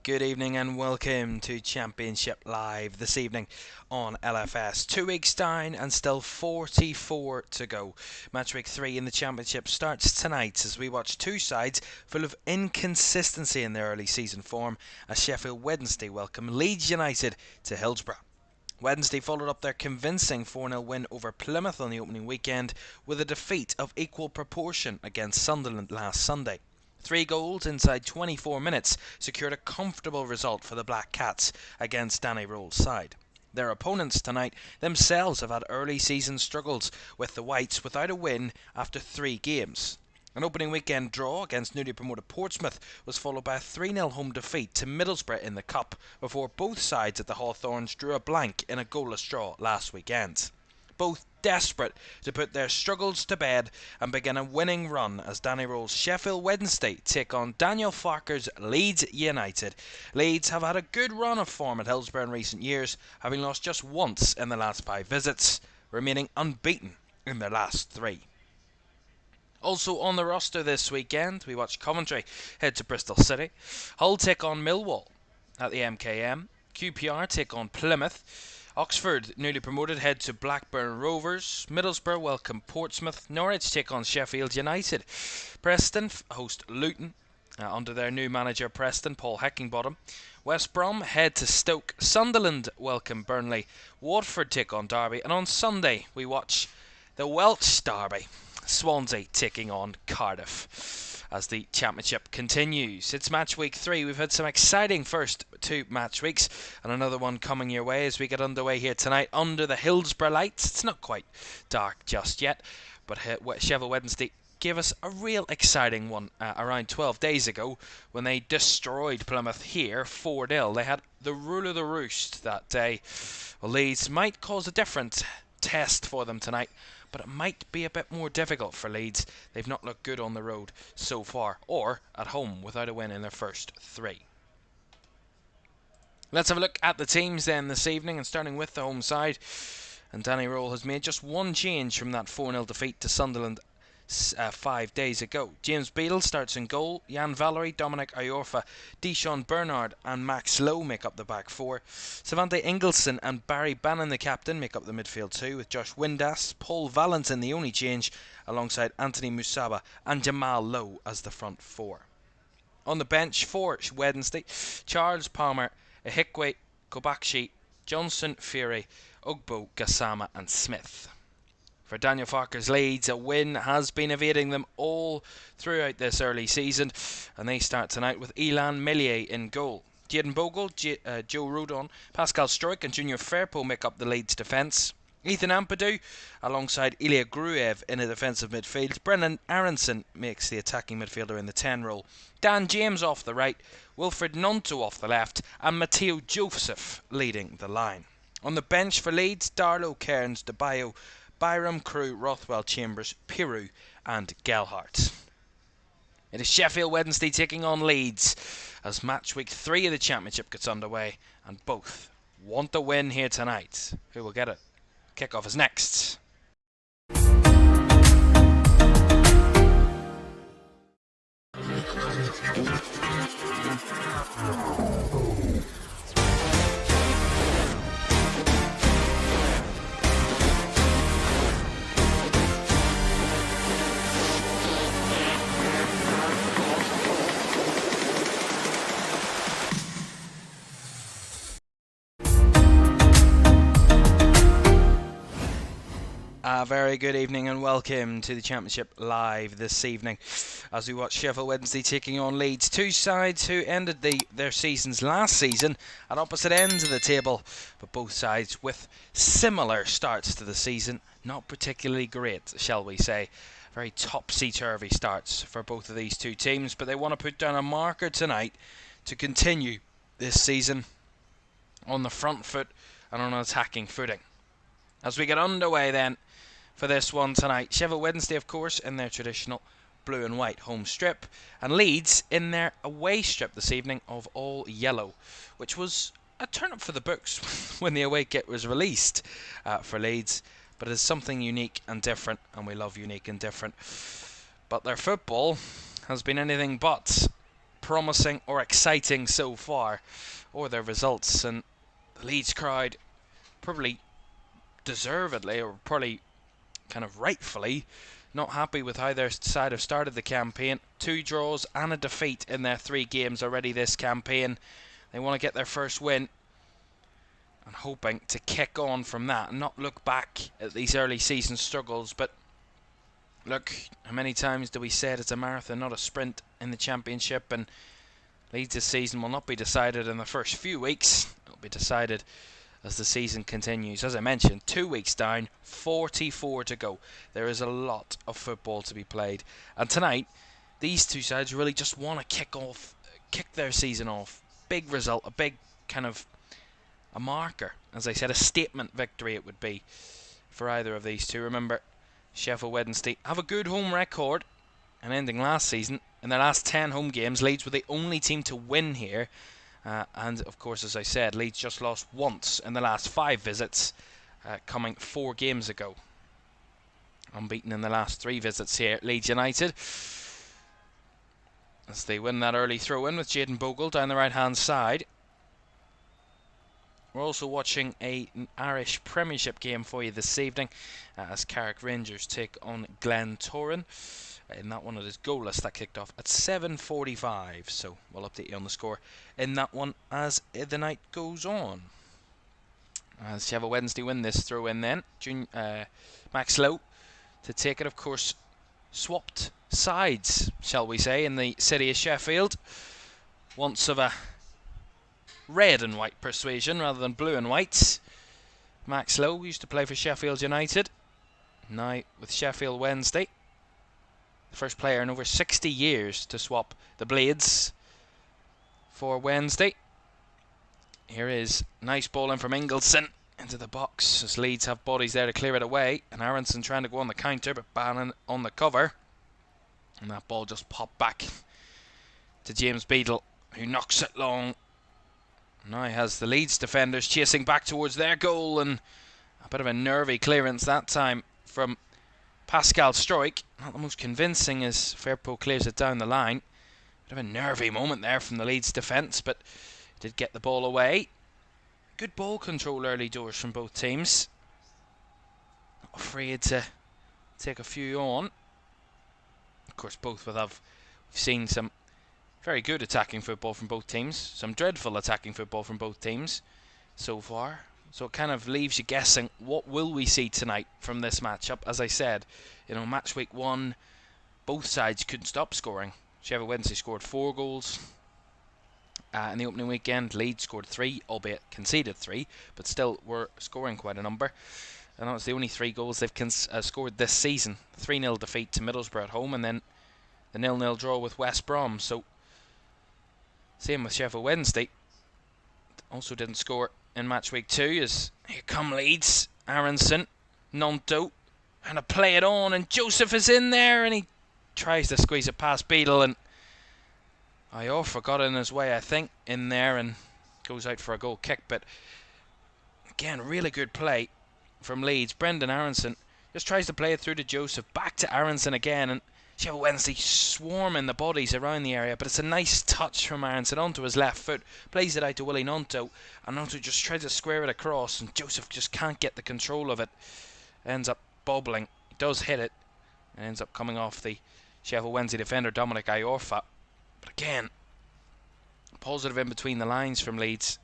good evening and welcome to Championship Live this evening on LFS. 2 weeks down and still 44 to go. Match week 3 in the Championship starts tonight as we watch two sides full of inconsistency in their early season form as Sheffield Wednesday welcome Leeds United to Hillsborough. Wednesday followed up their convincing 4-0 win over Plymouth on the opening weekend with a defeat of equal proportion against Sunderland last Sunday. 3 goals inside 24 minutes secured a comfortable result for the Black Cats against Danny Roll's side. Their opponents tonight themselves have had early season struggles, with the Whites without a win after 3 games. An opening weekend draw against newly promoted Portsmouth was followed by a 3-0 home defeat to Middlesbrough in the Cup before both sides at the Hawthorns drew a blank in a goalless draw last weekend. Both desperate to put their struggles to bed and begin a winning run as Danny Roll's Sheffield Wednesday take on Daniel Farker's Leeds United. Leeds have had a good run of form at Hillsborough in recent years, having lost just once in the last 5 visits, remaining unbeaten in their last 3. Also on the roster this weekend, we watch Coventry head to Bristol City, Hull take on Millwall at the MKM, QPR take on Plymouth, Oxford, newly promoted, head to Blackburn Rovers. Middlesbrough welcome Portsmouth. Norwich take on Sheffield United. Preston host Luton under their new manager Preston, Paul Heckingbottom. West Brom head to Stoke. Sunderland welcome Burnley. Watford take on Derby. And on Sunday we watch the Welsh Derby, Swansea taking on Cardiff as the Championship continues. It's match week 3. We've had some exciting first 2 match weeks and another one coming your way as we get underway here tonight under the Hillsborough lights. It's not quite dark just yet, but Sheffield Wednesday gave us a real exciting one around 12 days ago when they destroyed Plymouth here 4-0. They had the rule of the roost that day. Well, Leeds might cause a different test for them tonight, but it might be a bit more difficult for Leeds. They've not looked good on the road so far, or at home without a win in their first 3. Let's have a look at the teams then this evening, and starting with the home side. And Danny Roll has made just one change from that 4-0 defeat to Sunderland 5 days ago. James Beadle starts in goal. Jan Valery, Dominic Iorfa, Deshaun Bernard and Max Lowe make up the back 4. Savante Ingelsson and Barry Bannon, the captain, make up the midfield 2, with Josh Windass, Paul Valentin the only change, alongside Anthony Musaba and Jamal Lowe as the front 4. On the bench for Wednesday, Charles Palmer, Ehikwe, Kobakshi, Johnson, Fury, Ugbo, Gassama and Smith. For Daniel Farker's Leeds, a win has been evading them all throughout this early season, and they start tonight with Elan Millier in goal. Jayden Bogle, Joe Rodon, Pascal Stroik and Junior Firpo make up the Leeds defence. Ethan Ampadu alongside Ilya Gruev in a defensive midfield. Brennan Aronson makes the attacking midfielder in the 10 role. Dan James off the right, Wilfred Nonto off the left, and Matteo Joseph leading the line. On the bench for Leeds, Darlow, Cairns, DeBayo, Byram, Crew, Rothwell, Chambers, Piru and Gelhardt. It is Sheffield Wednesday taking on Leeds as match week 3 of the Championship gets underway, and both want the win here tonight. Who will get it? Kickoff is next. A very good evening and welcome to the Championship Live this evening as we watch Sheffield Wednesday taking on Leeds, two sides who ended their seasons last season at opposite ends of the table, but both sides with similar starts to the season, not particularly great, shall we say. Very topsy-turvy starts for both of these two teams, but they want to put down a marker tonight to continue this season on the front foot and on an attacking footing. As we get underway then for this one tonight, Sheffield Wednesday of course in their traditional blue and white home strip, and Leeds in their away strip this evening of all yellow, which was a turn up for the books when the away kit was released for Leeds, but it is something unique and different, and we love unique and different. But their football has been anything but promising or exciting so far, or their results. And the Leeds crowd, probably deservedly, or probably kind of rightfully, not happy with how their side have started the campaign. 2 draws and a defeat in their 3 games already this campaign. They want to get their first win, and hoping to kick on from that and not look back at these early season struggles. But look, how many times do we say it's a marathon, not a sprint in the Championship? And Leeds this season will not be decided in the first few weeks. It will be decided as the season continues. As I mentioned, 2 weeks down, 44 to go. There is a lot of football to be played. And tonight, these two sides really just want to kick their season off. Big result, a big kind of a marker. As I said, a statement victory it would be for either of these two. Remember, Sheffield Wednesday have a good home record, and ending last season, in their last 10 home games, Leeds were the only team to win here. And of course, as I said, Leeds just lost once in the last 5 visits, coming 4 games ago. Unbeaten in the last 3 visits here at Leeds United, as they win that early throw-in with Jayden Bogle down the right-hand side. We're also watching an Irish Premiership game for you this evening, as Carrick Rangers take on Glentoran. In that one, it is goalless. That kicked off at 7:45, so we'll update you on the score in that one as the night goes on. As Sheffield Wednesday win this throw-in then, Max Lowe to take it. Of course, swapped sides, shall we say, in the city of Sheffield. Once of a red and white persuasion rather than blue and white. Max Lowe used to play for Sheffield United, now with Sheffield Wednesday. The first player in over 60 years to swap the blades for Wednesday. Here is nice ball in from Ingelsson into the box, as Leeds have bodies there to clear it away, and Aronson trying to go on the counter, but Bannon on the cover, and that ball just popped back to James Beadle, who knocks it long. Now he has the Leeds defenders chasing back towards their goal, and a bit of a nervy clearance that time from Pascal Stroik. Not the most convincing as Firpo clears it down the line. Bit of a nervy moment there from the Leeds defence, but did get the ball away. Good ball control early doors from both teams. Not afraid to take a few on. Of course, both will have. We've seen some very good attacking football from both teams, some dreadful attacking football from both teams so far. So it kind of leaves you guessing, what will we see tonight from this matchup? As I said, match week 1, both sides couldn't stop scoring. Sheffield Wednesday scored 4 goals in the opening weekend. Leeds scored 3, albeit conceded 3, but still were scoring quite a number. And that was the only 3 goals they've scored this season. 3-0 defeat to Middlesbrough at home, and then the 0-0 draw with West Brom. So same with Sheffield Wednesday. Also didn't score in match week 2, as here come Leeds. Aronson, Nonto, and to play it on, and Joseph is in there, and he tries to squeeze it past Beadle, and Iorfa got in his way, I think, in there, and goes out for a goal kick. But again, really good play from Leeds. Brendan Aronson just tries to play it through to Joseph, back to Aronson again, and Sheffield Wednesday swarming the bodies around the area, but it's a nice touch from Aronson onto his left foot, plays it out to Willie Nonto, and Nonto just tries to square it across, and Joseph just can't get the control of it, ends up bobbling. He does hit it, and ends up coming off the Sheffield Wednesday defender Dominic Iorfa. But again, positive in between the lines from Leeds.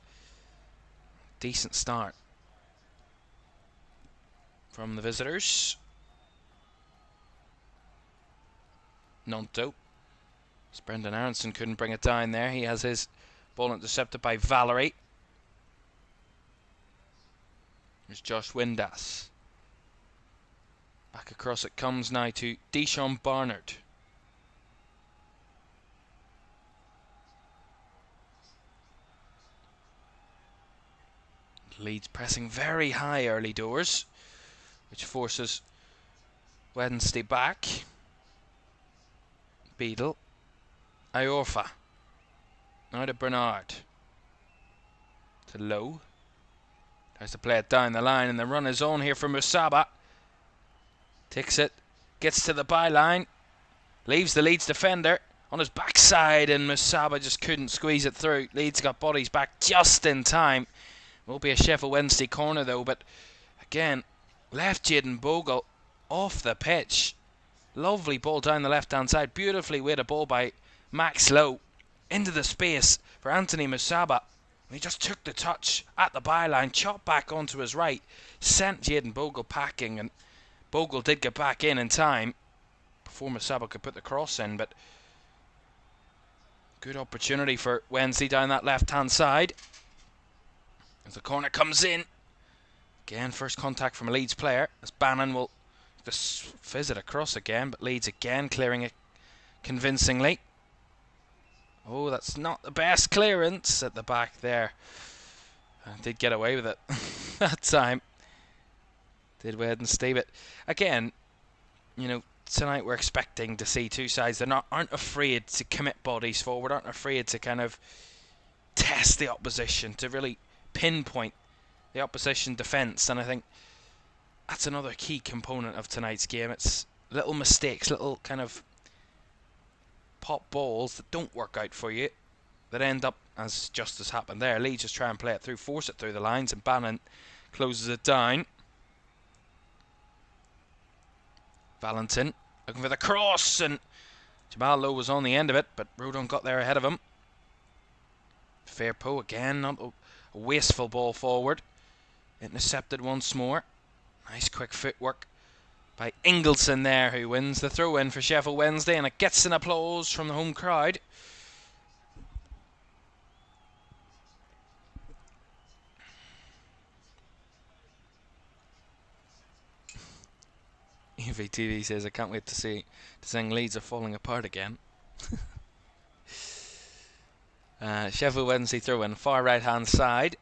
Decent start from the visitors. Nonto. As Brendan Aronson couldn't bring it down there. He has his ball intercepted by Valerie. There's Josh Windass. Back across it comes now to Deshaun Barnard. Leeds pressing very high early doors, which forces Wednesday back. Beadle, Iorfa, now to Bernard, to Lowe, tries to play it down the line, and the run is on here for Musaba. Takes it, gets to the byline, leaves the Leeds defender on his backside, and Musaba just couldn't squeeze it through. Leeds got bodies back just in time. Will be a Sheffield Wednesday corner though, but again, left Jayden Bogle off the pitch. Lovely ball down the left-hand side. Beautifully weighted ball by Max Lowe into the space for Anthony Musaba. He just took the touch at the byline, chopped back onto his right, sent Jayden Bogle packing, and Bogle did get back in time before Musaba could put the cross in, but good opportunity for Wednesday down that left-hand side. As the corner comes in, again, first contact from a Leeds player, as Bannon will just fizz it across again, but Leeds again clearing it convincingly. Oh, that's not the best clearance at the back there. Did get away with it that time. Did Wednesday, but again, you know, tonight we're expecting to see two sides that aren't afraid to commit bodies forward, aren't afraid to kind of test the opposition, to really pinpoint the opposition defence, and I think that's another key component of tonight's game. It's little mistakes, little kind of pop balls that don't work out for you, that end up, as just as happened there, Leeds just try and play it through, force it through the lines, and Bannon closes it down. Valentin looking for the cross, and Jamal Lowe was on the end of it, but Rodon got there ahead of him. Fairpo again, not a wasteful ball forward. Intercepted once more. Nice quick footwork by Ingleson there, who wins the throw-in for Sheffield Wednesday, and it gets an applause from the home crowd. UVTV says, I can't wait to sing Leeds are falling apart again. Sheffield Wednesday throw-in, far right-hand side.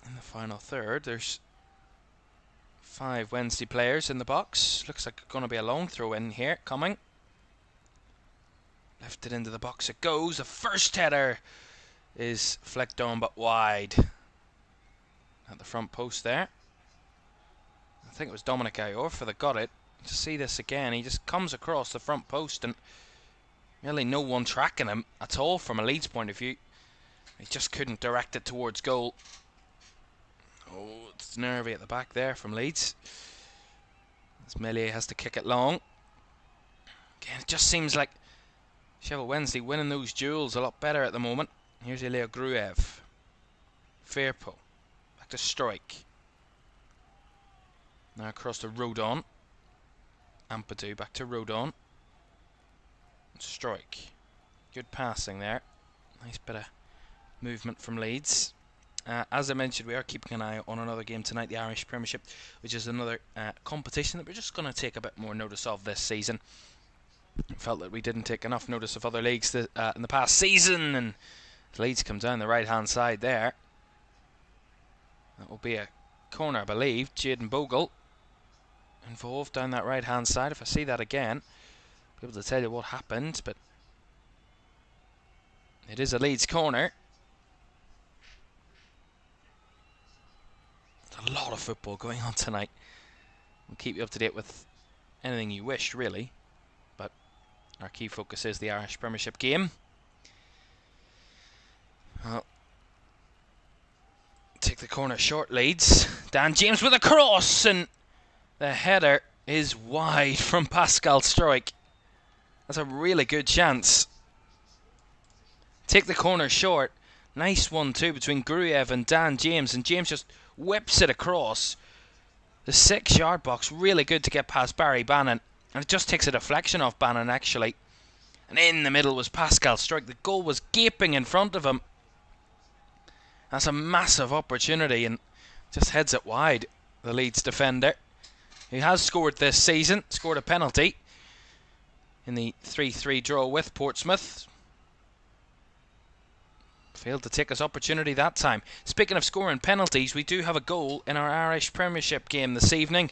In the final third, there's 5 Wednesday players in the box. Looks like it's going to be a long throw-in here, coming. Lifted into the box it goes. The first header is flicked on but wide. At the front post there. I think it was Dominic Iorfa that got it. To see this again, he just comes across the front post and really no one tracking him at all from a Leeds point of view. He just couldn't direct it towards goal. Oh, it's nervy at the back there from Leeds. As Melia has to kick it long. Again, it just seems like Sheffield Wednesday winning those duels a lot better at the moment. Here's Ilya Gruev. Fairpo. Back to Strike. Now across to Rodon. Ampadu back to Rodon. Strike. Good passing there. Nice bit of movement from Leeds. As I mentioned, we are keeping an eye on another game tonight, the Irish Premiership, which is another competition that we're just going to take a bit more notice of this season. I felt that we didn't take enough notice of other leagues in the past season, and Leeds come down the right-hand side there. That will be a corner, I believe. Jayden Bogle involved down that right-hand side. If I see that again, I'll be able to tell you what happened, but it is a Leeds corner. A lot of football going on tonight. We'll keep you up to date with anything you wish, really, but our key focus is the Irish Premiership game. Well, take the corner short, Leeds. Dan James with a cross, and the header is wide from Pascal Strike. That's a really good chance. Take the corner short. Nice 1-2 between Gruev and Dan James, and James just whips it across the 6-yard box. Really good to get past Barry Bannon, and it just takes a deflection off Bannon actually, and in the middle was Pascal Strike. The goal was gaping in front of him. That's a massive opportunity, and just heads it wide. The Leeds defender, who has scored this season, scored a penalty in the 3-3 draw with Portsmouth. Failed to take his opportunity that time. Speaking of scoring penalties, we do have a goal in our Irish Premiership game this evening.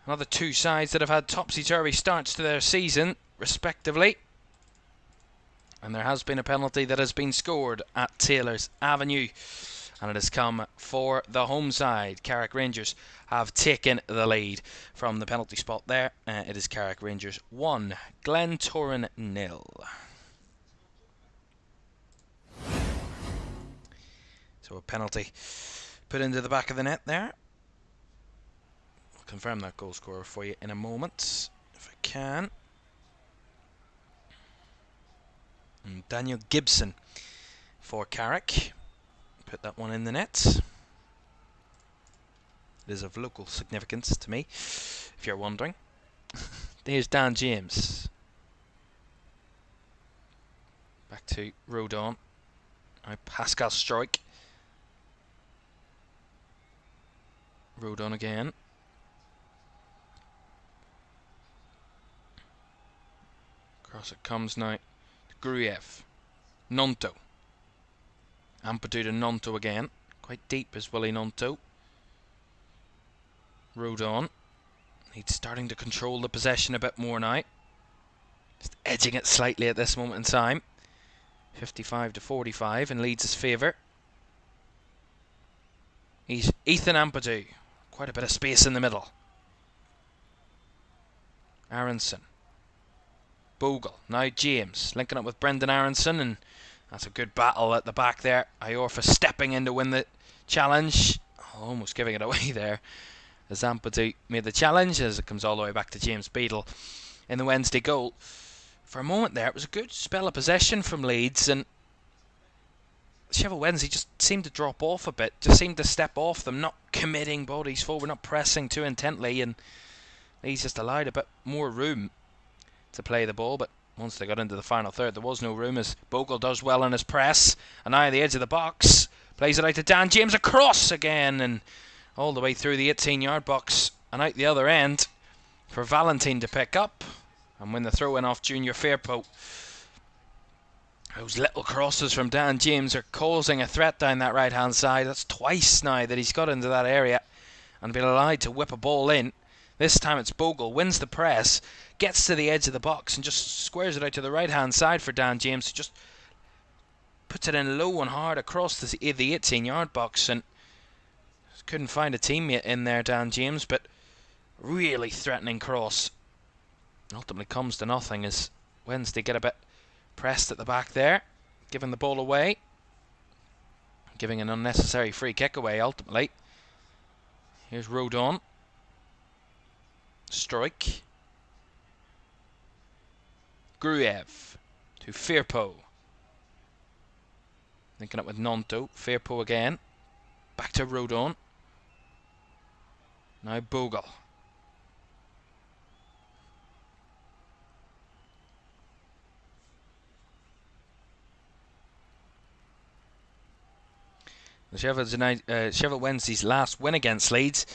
Another 2 sides that have had topsy-turvy starts to their season, respectively. And there has been a penalty that has been scored at Taylor's Avenue. and it has come for the home side. Carrick Rangers have taken the lead from the penalty spot there. It is Carrick Rangers 1, Glentoran 0. So a penalty put into the back of the net there. I'll confirm that goal scorer for you in a moment, if I can. And Daniel Gibson for Carrick. Put that one in the net. It is of local significance to me, if you're wondering. There's Dan James. Back to Rodon. Now Pascal Stroik. Rodon again. Across it comes now. Gruev. Nonto. Ampadu to Nonto again. Quite deep is Willie Nonto. Rodon. He's starting to control the possession a bit more now. Just edging it slightly at this moment in time. 55 to 45 in Leeds' favour. He's Ethan Ampadu. Quite a bit of space in the middle. Aronson. Bogle. Now James. Linking up with Brendan Aronson, and that's a good battle at the back there. Iorfa stepping in to win the challenge. Almost giving it away there. As Ampadu made the challenge, as it comes all the way back to James Beadle in the Wednesday goal. For a moment there, it was a good spell of possession from Leeds, and Sheffield Wednesday just seemed to drop off a bit, just seemed to step off them, not committing bodies forward, not pressing too intently, and Leeds just allowed a bit more room to play the ball. But once they got into the final third, there was no room, as Bogle does well in his press, and now at the edge of the box, plays it out to Dan James, across again, and all the way through the 18-yard box and out the other end for Valentine to pick up and win the throw-in off Junior Fairpo. Those little crosses from Dan James are causing a threat down that right-hand side. That's twice now that he's got into that area and been allowed to whip a ball in. This time it's Bogle, wins the press, gets to the edge of the box and just squares it out to the right-hand side for Dan James, who just puts it in low and hard across the 18-yard box, and couldn't find a teammate in there, Dan James, but really threatening cross. Ultimately comes to nothing as Wednesday get a bit pressed at the back there, giving the ball away, giving an unnecessary free kick away ultimately. Here's Rodon. Stroik. Gruev to Firpo. Linking up with Nonto. Firpo again. Back to Rodon. Now Bogle. Sheffield Wednesday's last win against Leeds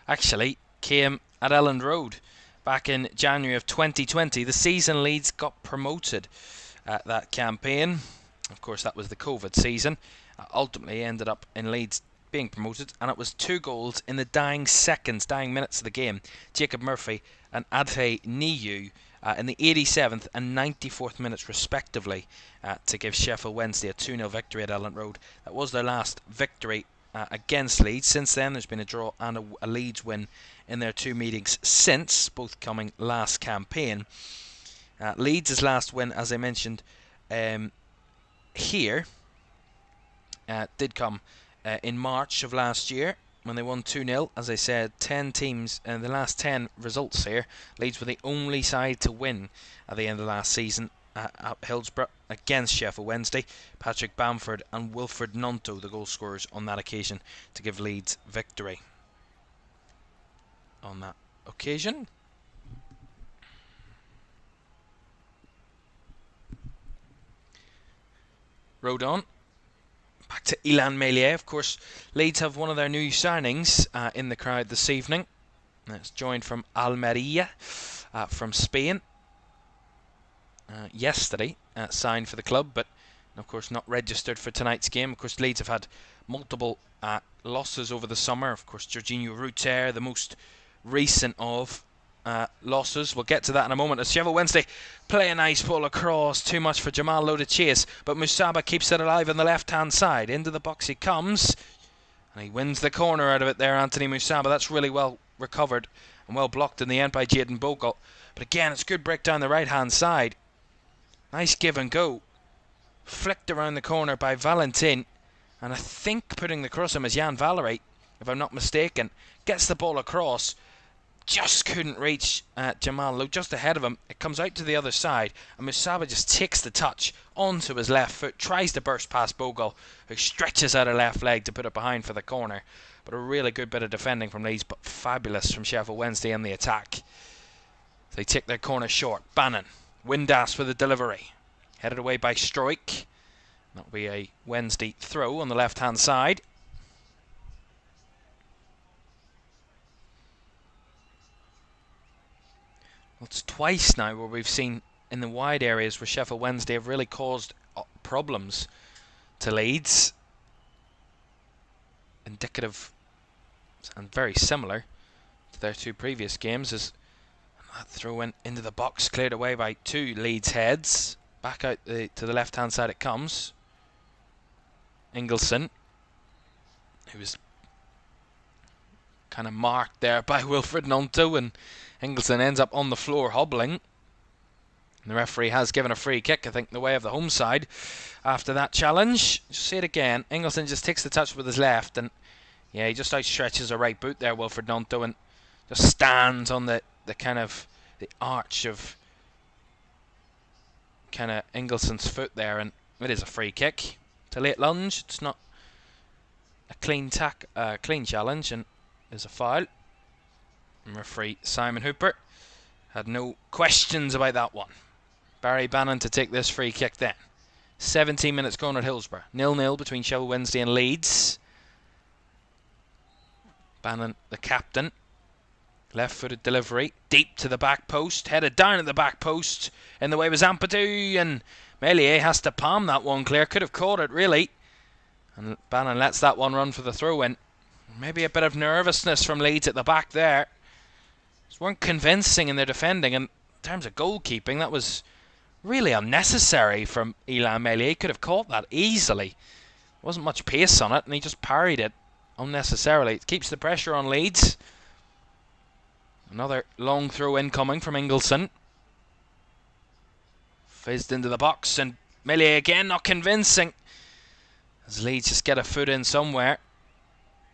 actually came at Elland Road back in January of 2020. The season Leeds got promoted at that campaign. Of course, that was the COVID season. Ultimately ended up in Leeds being promoted, and it was 2 goals in the dying minutes of the game. Jacob Murphy and Adhe Niyu in the 87th and 94th minutes respectively to give Sheffield Wednesday a 2-0 victory at Elland Road. That was their last victory against Leeds. Since then there's been a draw and a Leeds win in their 2 meetings since, both coming last campaign. Leeds' last win, as I mentioned here, did come in March of last year when they won 2-0. As I said, 10 teams and the last 10 results here. Leeds were the only side to win at the end of last season at Hillsborough against Sheffield Wednesday. Patrick Bamford and Wilfred Nonto, the goal scorers on that occasion, to give Leeds victory on that occasion. Rodon. Back to Ilan Meilier. Of course, Leeds have one of their new signings in the crowd this evening. It's joined from Almeria from Spain. Yesterday, signed for the club, but of course not registered for tonight's game. Of course, Leeds have had multiple losses over the summer. Of course, Jorginho Ruter, the most recent of. losses. We'll get to that in a moment as Sheffield Wednesday play a nice ball across. Too much for Jamal Lowe to chase, but Musaba keeps it alive on the left-hand side. Into the box he comes, and he wins the corner out of it there, Anthony Musaba. That's really well recovered and well blocked in the end by Jayden Bogle. But again, it's good break down the right-hand side. Nice give and go. Flicked around the corner by Valentin, and I think putting the cross him as Jan Valery, if I'm not mistaken. Gets the ball across. Just couldn't reach Jamal Lowe, just ahead of him. It comes out to the other side, and Musaba just takes the touch onto his left foot, tries to burst past Bogle, who stretches out a left leg to put it behind for the corner. But a really good bit of defending from Leeds, but fabulous from Sheffield Wednesday in the attack. They take their corner short. Bannon, Windass for the delivery. Headed away by Stroik. That'll be a Wednesday throw on the left-hand side. Well, it's twice now where we've seen in the wide areas where Sheffield Wednesday have really caused problems to Leeds. Indicative and very similar to their two previous games, as that throw went into the box, cleared away by two Leeds heads. Back out to the left-hand side it comes. Ingleson, who was kind of marked there by Wilfred Gnonto, and Ingleson ends up on the floor hobbling. And the referee has given a free kick, I think, the way of the home side after that challenge. Just see it again. Ingleson just takes the touch with his left, and yeah, he just outstretches a right boot there, Wilfred Gnonto, and just stands on the kind of the arch of kind of Ingleson's foot there, and it is a free kick. It's a late lunge. It's not a clean challenge, and there's a foul. And referee Simon Hooper had no questions about that one. Barry Bannon to take this free kick then. 17 minutes gone at Hillsborough. 0-0 between Sheffield Wednesday and Leeds. Bannon, the captain. Left-footed delivery. Deep to the back post. Headed down at the back post. In the way was Ampadu, and Meslier has to palm that one clear. Could have caught it, really. And Bannon lets that one run for the throw-in. Maybe a bit of nervousness from Leeds at the back there. Just weren't convincing in their defending. And in terms of goalkeeping, that was really unnecessary from Illan Meslier. He could have caught that easily. There wasn't much pace on it, and he just parried it unnecessarily. It keeps the pressure on Leeds. Another long throw incoming from Ingleson. Fizzed into the box, and Meslier again not convincing. As Leeds just get a foot in somewhere.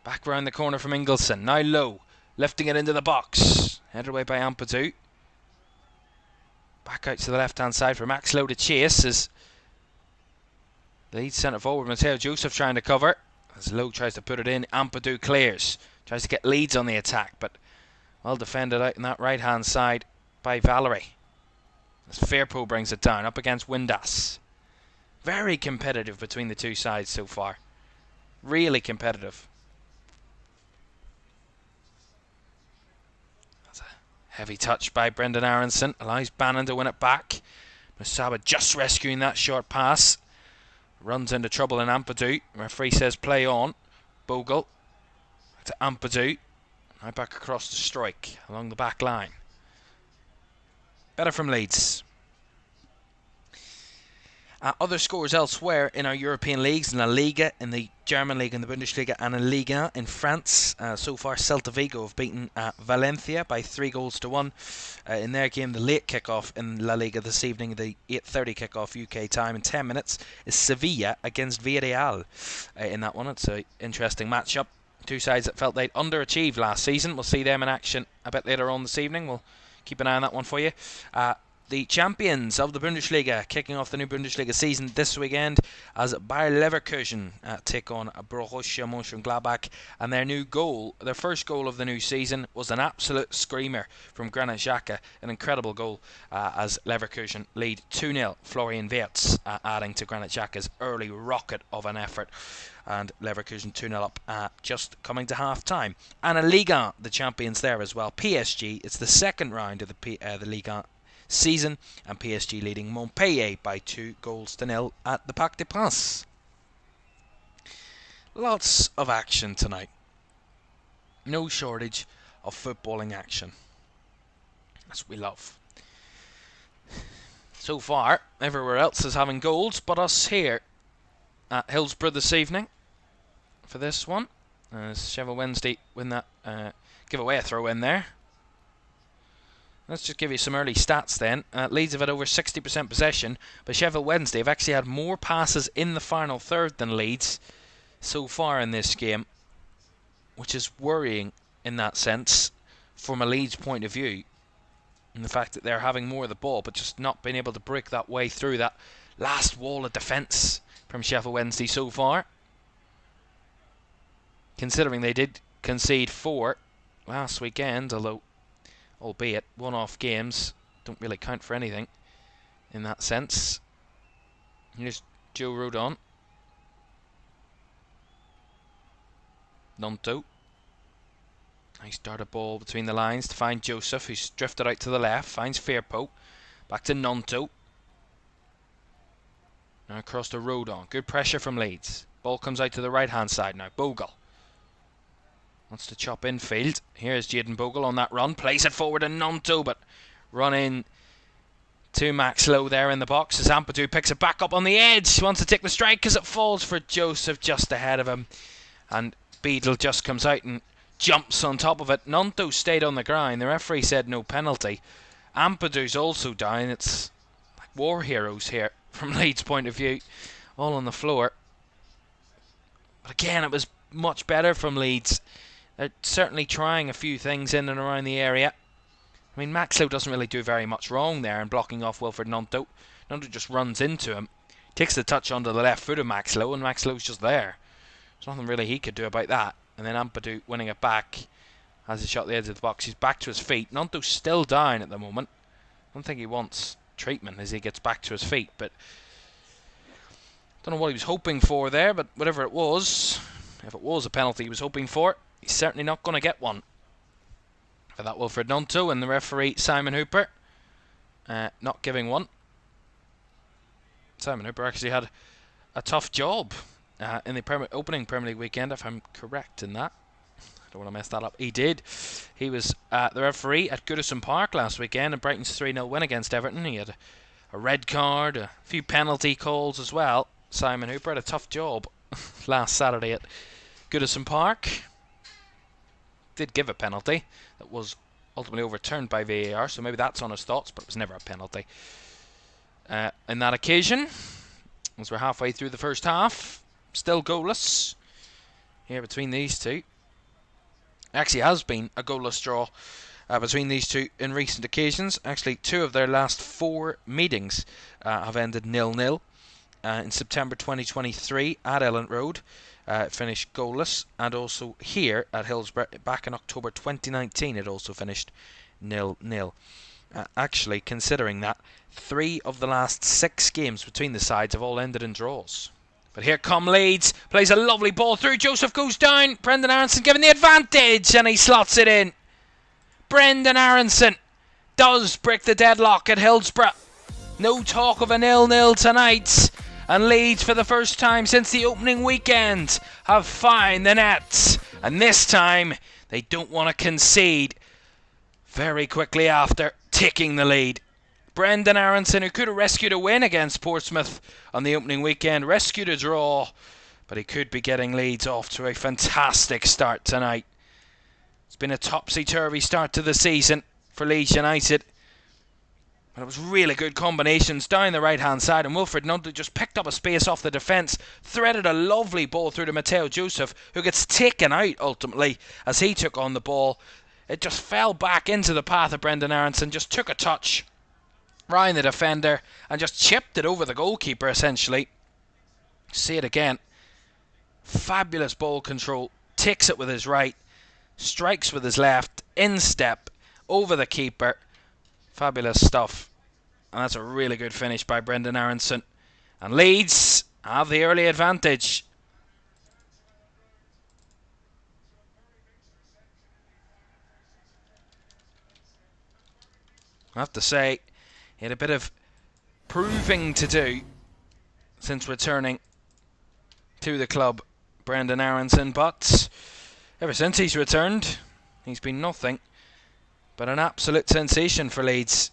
Back round the corner from Ingleson. Now Lowe, lifting it into the box. Headed away by Ampadu. Back out to the left-hand side for Max Lowe to chase as Leeds centre forward Mateo Joseph trying to cover. As Lowe tries to put it in, Ampadu clears. Tries to get Leeds on the attack, but well defended out in that right-hand side by Valery. As Fairpo brings it down, up against Windass. Very competitive between the two sides so far. Really competitive. That's a heavy touch by Brendan Aronson. Allows Bannon to win it back. Musaba just rescuing that short pass. Runs into trouble in Ampadu. Referee says play on. Bogle. Back to Ampadu. Right back across the strike along the back line. Better from Leeds. Other scores elsewhere in our European leagues, in La Liga, in the German League, in the Bundesliga, and in Liga in France. So far, Celta Vigo have beaten Valencia by 3-1 in their game. The late kickoff in La Liga this evening, the 8:30 kickoff UK time in 10 minutes, is Sevilla against Villarreal. In that one, it's an interesting matchup. Two sides that felt they'd underachieved last season. We'll see them in action a bit later on this evening. We'll keep an eye on that one for you. The champions of the Bundesliga kicking off the new Bundesliga season this weekend as Bayer Leverkusen take on Borussia Mönchengladbach, and their first goal of the new season was an absolute screamer from Granit Xhaka, an incredible goal as Leverkusen lead 2-0. Florian Wirtz adding to Granit Xhaka's early rocket of an effort, and Leverkusen 2-0 up just coming to half time. And in Liga, the champions there as well. PSG, it's the second round of the Liga season, and PSG leading Montpellier by 2-0 at the Parc des Princes. Lots of action tonight. No shortage of footballing action. That's what we love. So far, everywhere else is having goals, but us here at Hillsborough this evening for this one. As Sheffield Wednesday win that, give away a throw in there. Let's just give you some early stats then. Leeds have had over 60% possession, but Sheffield Wednesday have actually had more passes in the final third than Leeds so far in this game, which is worrying in that sense from a Leeds point of view. And the fact that they're having more of the ball, but just not being able to break that way through that last wall of defence from Sheffield Wednesday so far. Considering they did concede 4 last weekend, although, albeit one-off games, don't really count for anything in that sense. Here's Joe Rodon. Nonto. Nice darted ball between the lines to find Joseph, who's drifted out to the left. Finds Fairpo. Back to Nonto. Now across to Rodon. Good pressure from Leeds. Ball comes out to the right-hand side now. Bogle wants to chop infield. Here's Jaden Bogle on that run. Plays it forward to Nonto, but run in to Max Lowe there in the box as Ampadu picks it back up on the edge. He wants to take the strike as it falls for Joseph just ahead of him. And Beadle just comes out and jumps on top of it. Nonto stayed on the ground. The referee said no penalty. Ampadu's also down. It's like war heroes here from Leeds' point of view. All on the floor. But again, it was much better from Leeds. They're certainly trying a few things in and around the area. I mean, Maxlow doesn't really do very much wrong there in blocking off Wilfred Nonto. Nonto just runs into him. Takes the touch onto the left foot of Maxlow, and Maxlow's just there. There's nothing really he could do about that. And then Ampadu winning it back as he shot the edge of the box. He's back to his feet. Nonto's still down at the moment. I don't think he wants treatment as he gets back to his feet. But don't know what he was hoping for there. But whatever it was, if it was a penalty he was hoping for, he's certainly not going to get one for that Wilfred Nonto. And the referee, Simon Hooper, not giving one. Simon Hooper actually had a tough job in the opening Premier League weekend, if I'm correct in that. I don't want to mess that up. He did. He was the referee at Goodison Park last weekend in Brighton's 3-0 win against Everton. He had a red card, a few penalty calls as well. Simon Hooper had a tough job last Saturday at Goodison Park. Did give a penalty that was ultimately overturned by VAR, so maybe that's on his thoughts, but it was never a penalty. In that occasion, as we're halfway through the first half, still goalless here between these two. Actually has been a goalless draw between these two in recent occasions. Actually, 2 of their last 4 meetings have ended 0-0. In September 2023 at Elland Road, it finished goalless, and also here at Hillsborough back in October 2019 it also finished 0-0. Actually, considering that, 3 of the last 6 games between the sides have all ended in draws. But here come Leeds, plays a lovely ball through, Joseph goes down, Brendan Aronson given the advantage, and he slots it in. Brendan Aronson does break the deadlock at Hillsborough. No talk of a 0-0 tonight, and Leeds for the first time since the opening weekend have found the net, and this time they don't want to concede very quickly after taking the lead. Brendan Aronson, who could have rescued a win against Portsmouth on the opening weekend, rescued a draw, but he could be getting Leeds off to a fantastic start tonight. It's been a topsy-turvy start to the season for Leeds United, but it was really good combinations down the right-hand side, and Wilfred Nunley just picked up a space off the defence, threaded a lovely ball through to Mateo Joseph, who gets taken out ultimately as he took on the ball. It just fell back into the path of Brendan Aronson, just took a touch round the defender and just chipped it over the goalkeeper essentially. See it again. Fabulous ball control. Takes it with his right. Strikes with his left. Instep. Over the keeper. Fabulous stuff. And that's a really good finish by Brendan Aronson. And Leeds have the early advantage. I have to say, he had a bit of proving to do since returning to the club, Brendan Aronson, but ever since he's returned, he's been nothing But an absolute sensation for Leeds.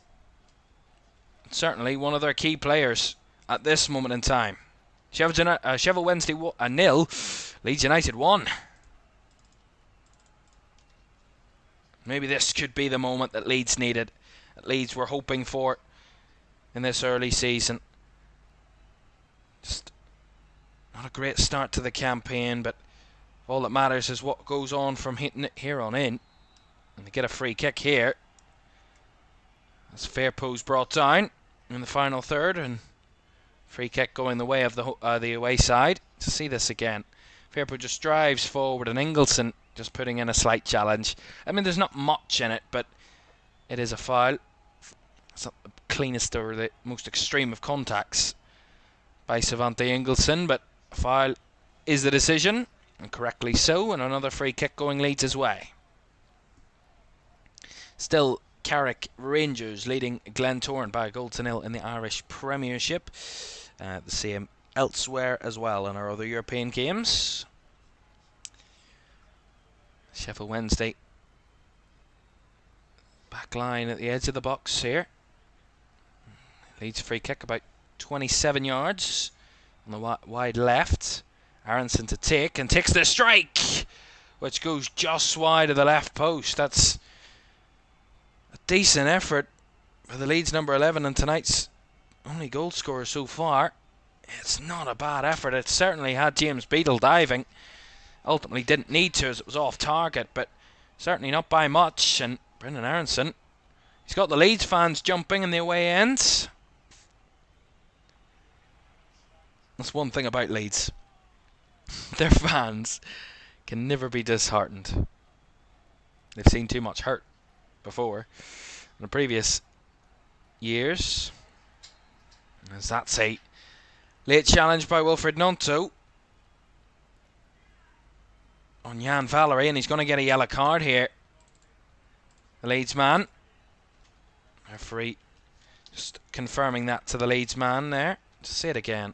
Certainly one of their key players at this moment in time. Sheffield Wednesday 0, Leeds United 1. Maybe this could be the moment that Leeds needed, that Leeds were hoping for in this early season. Just not a great start to the campaign, but all that matters is what goes on from here on in. And they get a free kick here. That's Fairpo's brought down in the final third, and free kick going the way of the away side. To see this again, Fairpo just drives forward, and Ingleson just putting in a slight challenge. I mean, there's not much in it, but it is a foul. It's not the cleanest or the most extreme of contacts by Svante Ingleson, but a foul is the decision, and correctly so, and another free kick going Leeds' way. Still Carrick Rangers leading Glentoran by a 0 in the Irish Premiership. The same elsewhere as well in our other European games. Sheffield Wednesday back line at the edge of the box here. Leeds free kick about 27 yards on the wide left. Aronson to take, and takes the strike, which goes just wide of the left post. That's a decent effort for the Leeds number 11 and tonight's only goal scorer so far. It's not a bad effort. It certainly had James Beadle diving. Ultimately didn't need to as it was off target, but certainly not by much. And Brendan Aronson, he's got the Leeds fans jumping in the away ends. That's one thing about Leeds. Their fans can never be disheartened. They've seen too much hurt before in the previous years. As that's a late challenge by Wilfred Gnonto on Jan Valery, and he's going to get a yellow card here. The Leeds man. Referee just confirming that to the Leeds man there. Just say it again.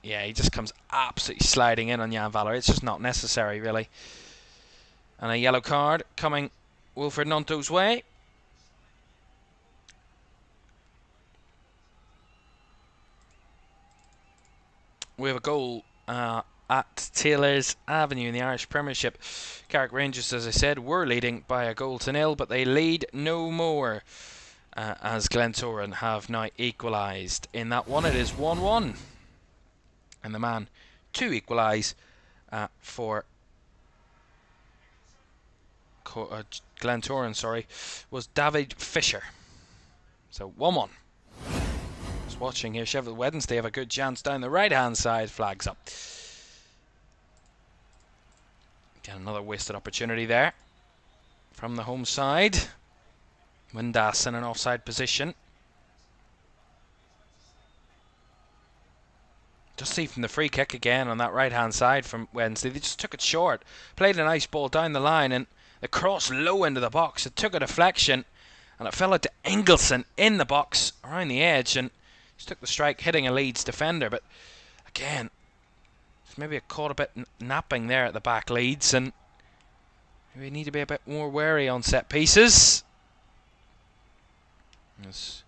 Yeah, he just comes absolutely sliding in on Jan Valery. It's just not necessary, really. And a yellow card coming Wilfred Gnonto's way. We have a goal at Taylor's Avenue in the Irish Premiership. Carrick Rangers, as I said, were leading by a 0 but they lead no more as Glentoran have now equalised. In that one, it is 1-1. And the man to equalise for Glentoran, was David Fisher. So 1-1. Just watching here, Sheffield Wednesday have a good chance down the right-hand side. Flags up. Get another wasted opportunity there from the home side. Windass in an offside position. Just see from the free kick again on that right-hand side from Wednesday. They just took it short. Played a nice ball down the line, and the cross low into the box. It took a deflection, and it fell out to Ingleson in the box around the edge, and just took the strike, hitting a Leeds defender. But again, maybe it caught a bit napping there at the back, Leeds, and we need to be a bit more wary on set pieces. There's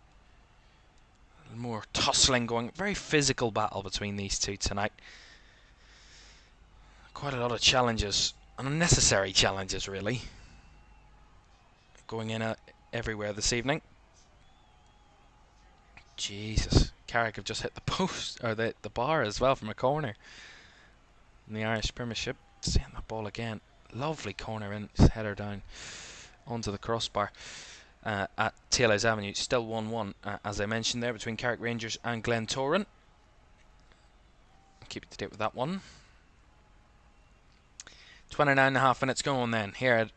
more tussling going. Very physical battle between these two tonight. Quite a lot of challenges, unnecessary challenges really, going in everywhere this evening. Jesus, Carrick have just hit the post, or the bar as well from a corner in the Irish Premiership. Seeing that ball again. Lovely corner in, header down onto the crossbar. At Taylor's Avenue, still 1-1 as I mentioned there between Carrick Rangers and Glentoran. Keep it to date with that one. 29.5 minutes going then here at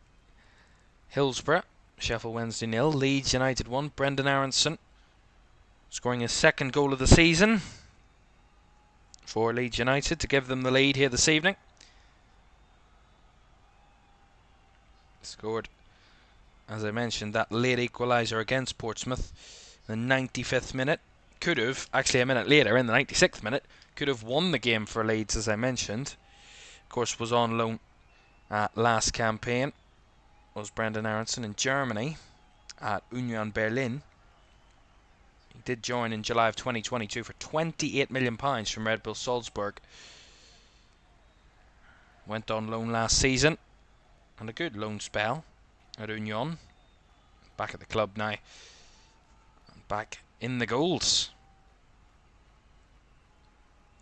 Hillsborough. Sheffield Wednesday 0, Leeds United 1. Brendan Aronson scoring his second goal of the season for Leeds United to give them the lead here this evening. Scored, as I mentioned, that late equaliser against Portsmouth in the 95th minute. Could have, actually a minute later in the 96th minute, could have won the game for Leeds, as I mentioned. Of course, was on loan last campaign. was Brendan Aronson in Germany at Union Berlin. He did join in July of 2022 for £28 million from Red Bull Salzburg. Went on loan last season and a good loan spell at Union. Back at the club now. Back in the goals.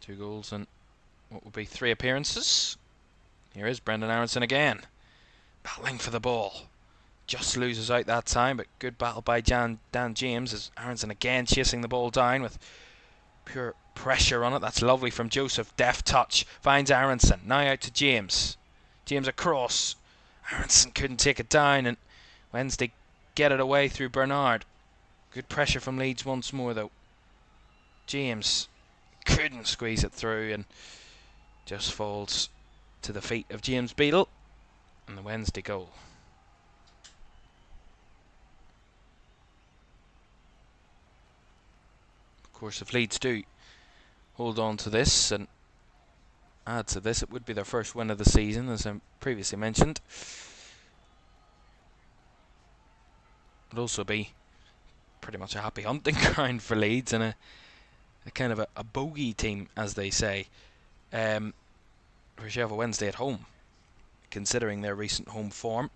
2 goals and what would be 3 appearances. Here is Brendan Aronson again. Battling for the ball. Just loses out that time, but good battle by Dan James as Aronson again chasing the ball down with pure pressure on it. That's lovely from Joseph. Deft touch. Finds Aronson. Now out to James. James across. Aronson couldn't take it down and Wednesday get it away through Bernard. Good pressure from Leeds once more though. James couldn't squeeze it through and just falls to the feet of James Beadle and the Wednesday goal. Of course, if Leeds do hold on to this and add to this, it would be their first win of the season, as I previously mentioned. It would also be pretty much a happy hunting ground for Leeds and a kind of a bogey team, as they say, for Sheffield Wednesday at home, considering their recent home form.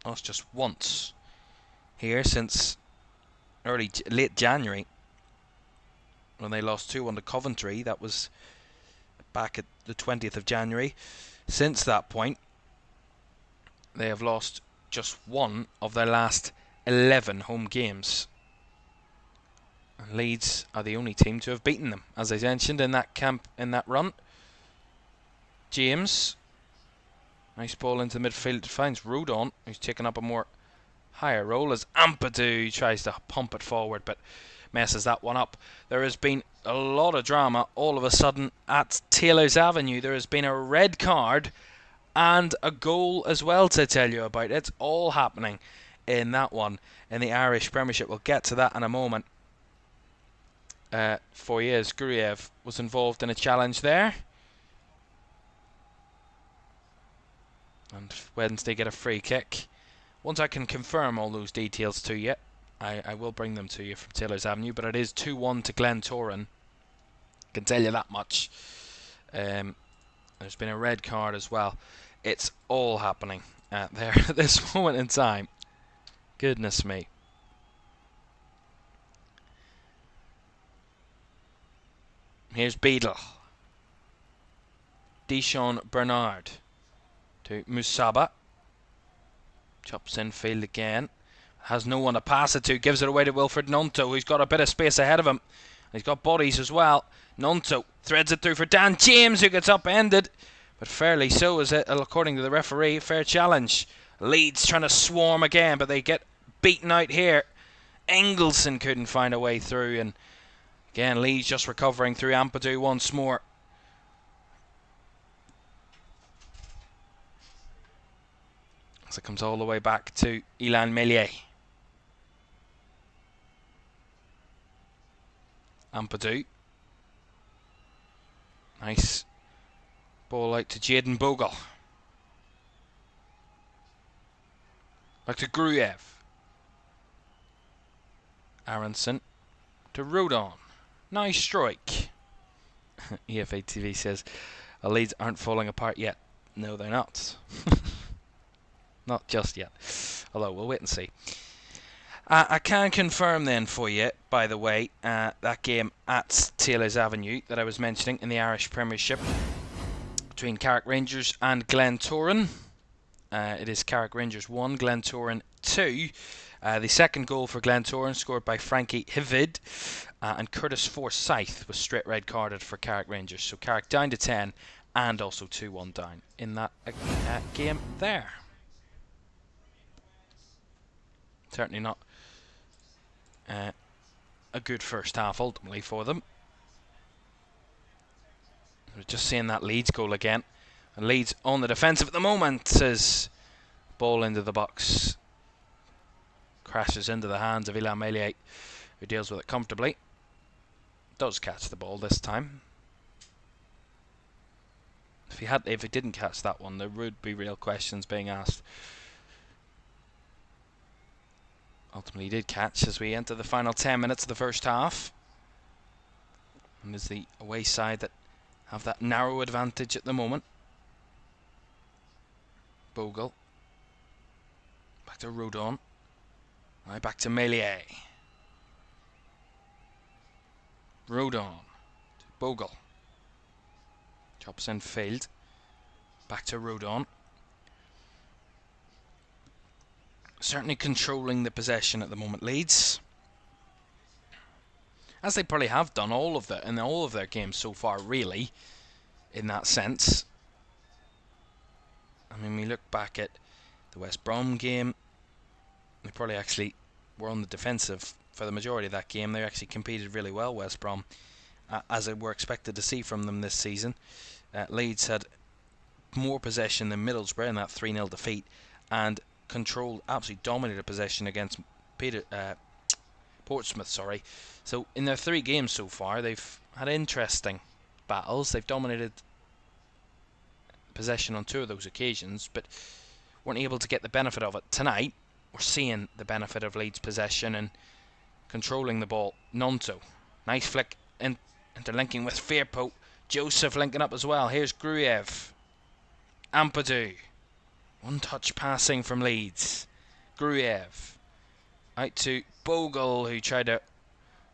Lost just once here since late January when they lost 2-1 to Coventry. That was back at the 20th of January. Since that point, they have lost just 1 of their last 11 home games. And Leeds are the only team to have beaten them, as I mentioned, in that run. James, nice ball into the midfield, finds Rodon, who's taken up a more higher role as Ampadu tries to pump it forward, but messes that one up. There has been a lot of drama all of a sudden at Taylor's Avenue. There has been a red card and a goal as well to tell you about. It's all happening in that one in the Irish Premiership. We'll get to that in a moment. 4 years, Gruev was involved in a challenge there. And Wednesday get a free kick. Once I can confirm all those details to you, I will bring them to you from Taylor's Avenue, but it is 2-1 to Glentoran. Can tell you that much. There's been a red card as well. It's all happening there at this moment in time. Goodness me. Here's Beadle. Dishon Bernard to Musaba. Chops in field again. Has no one to pass it to. Gives it away to Wilfred Nonto, who's got a bit of space ahead of him. He's got bodies as well. Nonto threads it through for Dan James, who gets upended. But fairly so, is it, according to the referee. Fair challenge. Leeds trying to swarm again, but they get beaten out here. Engelson couldn't find a way through. And again, Leeds just recovering through Ampadu once more. As it comes all the way back to Ilan Meslier. Ampadu. Nice ball out to Jayden Bogle. Back to Gruev. Aronson to Rodon. Nice strike. EFA TV says, our Leeds aren't falling apart yet. No, they're not. Not just yet. Although, we'll wait and see. I can confirm then for you, by the way, that game at Taylor's Avenue that I was mentioning in the Irish Premiership between Carrick Rangers and Glentoran. It is Carrick Rangers 1, Glentoran 2. The second goal for Glentoran scored by Frankie Hivid, and Curtis Forsyth was straight red carded for Carrick Rangers. So Carrick down to 10 and also 2-1 down in that game there. Certainly not a good first half ultimately for them. We're just seeing that Leeds goal again. And Leeds on the defensive at the moment as ball into the box. Crashes into the hands of Ilan Meslier, who deals with it comfortably. Does catch the ball this time. if he didn't catch that one, there would be real questions being asked. Ultimately, he did catch as we enter the final 10 minutes of the first half. And there's the away side that have that narrow advantage at the moment. Bogle. Back to Rodon. Right back to Melier. Rodon. To Bogle. Chops in field. Back to Rodon. Certainly controlling the possession at the moment, Leeds. As they probably have done in all of their games so far, really, in that sense. I mean, we look back at the West Brom game. They probably actually were on the defensive for the majority of that game. They actually competed really well, West Brom, as they were expected to see from them this season. Leeds had more possession than Middlesbrough in that 3-0 defeat, and controlled, absolutely dominated possession against Portsmouth. So in their 3 games so far, they've had interesting battles. They've dominated possession on 2 of those occasions, but weren't able to get the benefit of it. Tonight, we're seeing the benefit of Leeds' possession and controlling the ball. Nonto, nice flick, interlinking with Firpo. Joseph linking up as well. Here's Gruev. Ampadu. One-touch passing from Leeds. Gruev. Out to Bogle, who tried to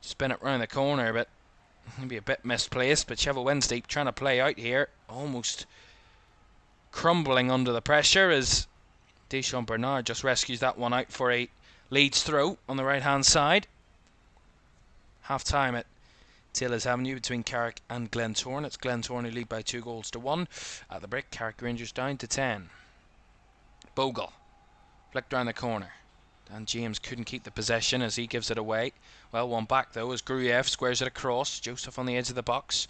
spin it round the corner, but maybe a bit misplaced. But Sheffield Wednesday trying to play out here, almost crumbling under the pressure as Deschamps Bernard just rescues that one out for a Leeds throw on the right-hand side. Half-time at Taylor's Avenue between Carrick and Glentoran. It's Glentoran who lead by 2-1. At the break, Carrick Rangers down to 10. Bogle flicked round the corner. Dan James couldn't keep the possession as he gives it away. Well, one back though as Gruev squares it across. Joseph on the edge of the box.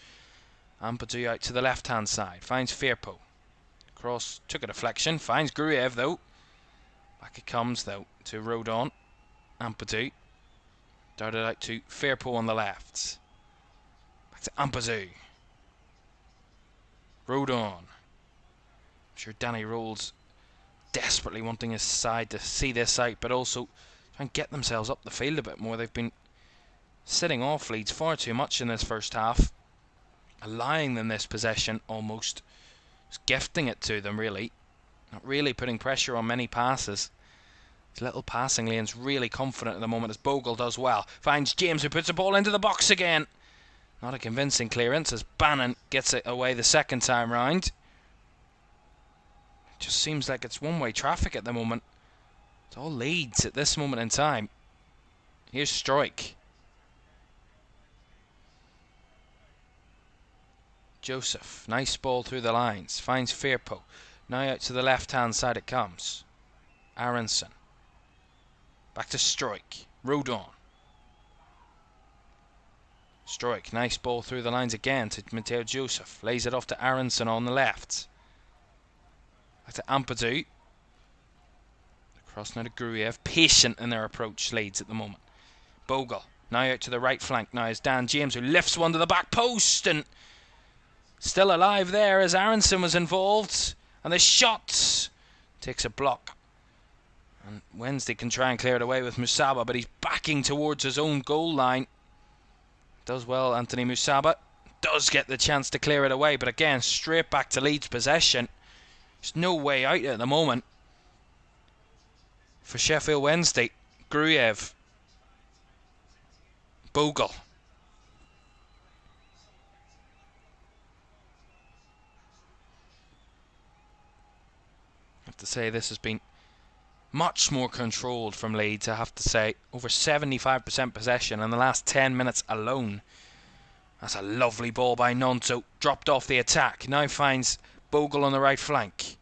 Ampadu out to the left hand side. Finds Firpo. Cross took a deflection. Finds Gruev though. Back it comes though to Rodon. Ampadu. Darted out to Firpo on the left. Back to Ampadu. Rodon. I'm sure Danny Rolls desperately wanting his side to see this out, but also try and get themselves up the field a bit more. They've been sitting off Leeds far too much in this first half, allowing them this possession almost, just gifting it to them really, not really putting pressure on many passes. His little passing lane's really confident at the moment as Bogle does well. Finds James who puts the ball into the box again. Not a convincing clearance as Bannon gets it away the second time round. Just seems like it's one-way traffic at the moment. It's all Leeds at this moment in time. Here's Strike. Joseph, nice ball through the lines. Finds Firpo. Now out to the left-hand side it comes. Aronson. Back to Strike. Rodon. Strike, nice ball through the lines again to Matteo Joseph. Lays it off to Aronson on the left. Back to Ampadu. Across now to Gruev. Patient in their approach, Leeds at the moment. Bogle. Now out to the right flank. Now is Dan James who lifts one to the back post. And still alive there as Aronson was involved. And the shot takes a block. And Wednesday can try and clear it away with Musaba, but he's backing towards his own goal line. Does well, Anthony Musaba. Does get the chance to clear it away, but again, straight back to Leeds possession. There's no way out at the moment for Sheffield Wednesday. Gruev. Bogle. I have to say this has been much more controlled from Leeds, I have to say. Over 75% possession in the last 10 minutes alone. That's a lovely ball by Nonto. Dropped off the attack. Now finds Bogle on the right flank.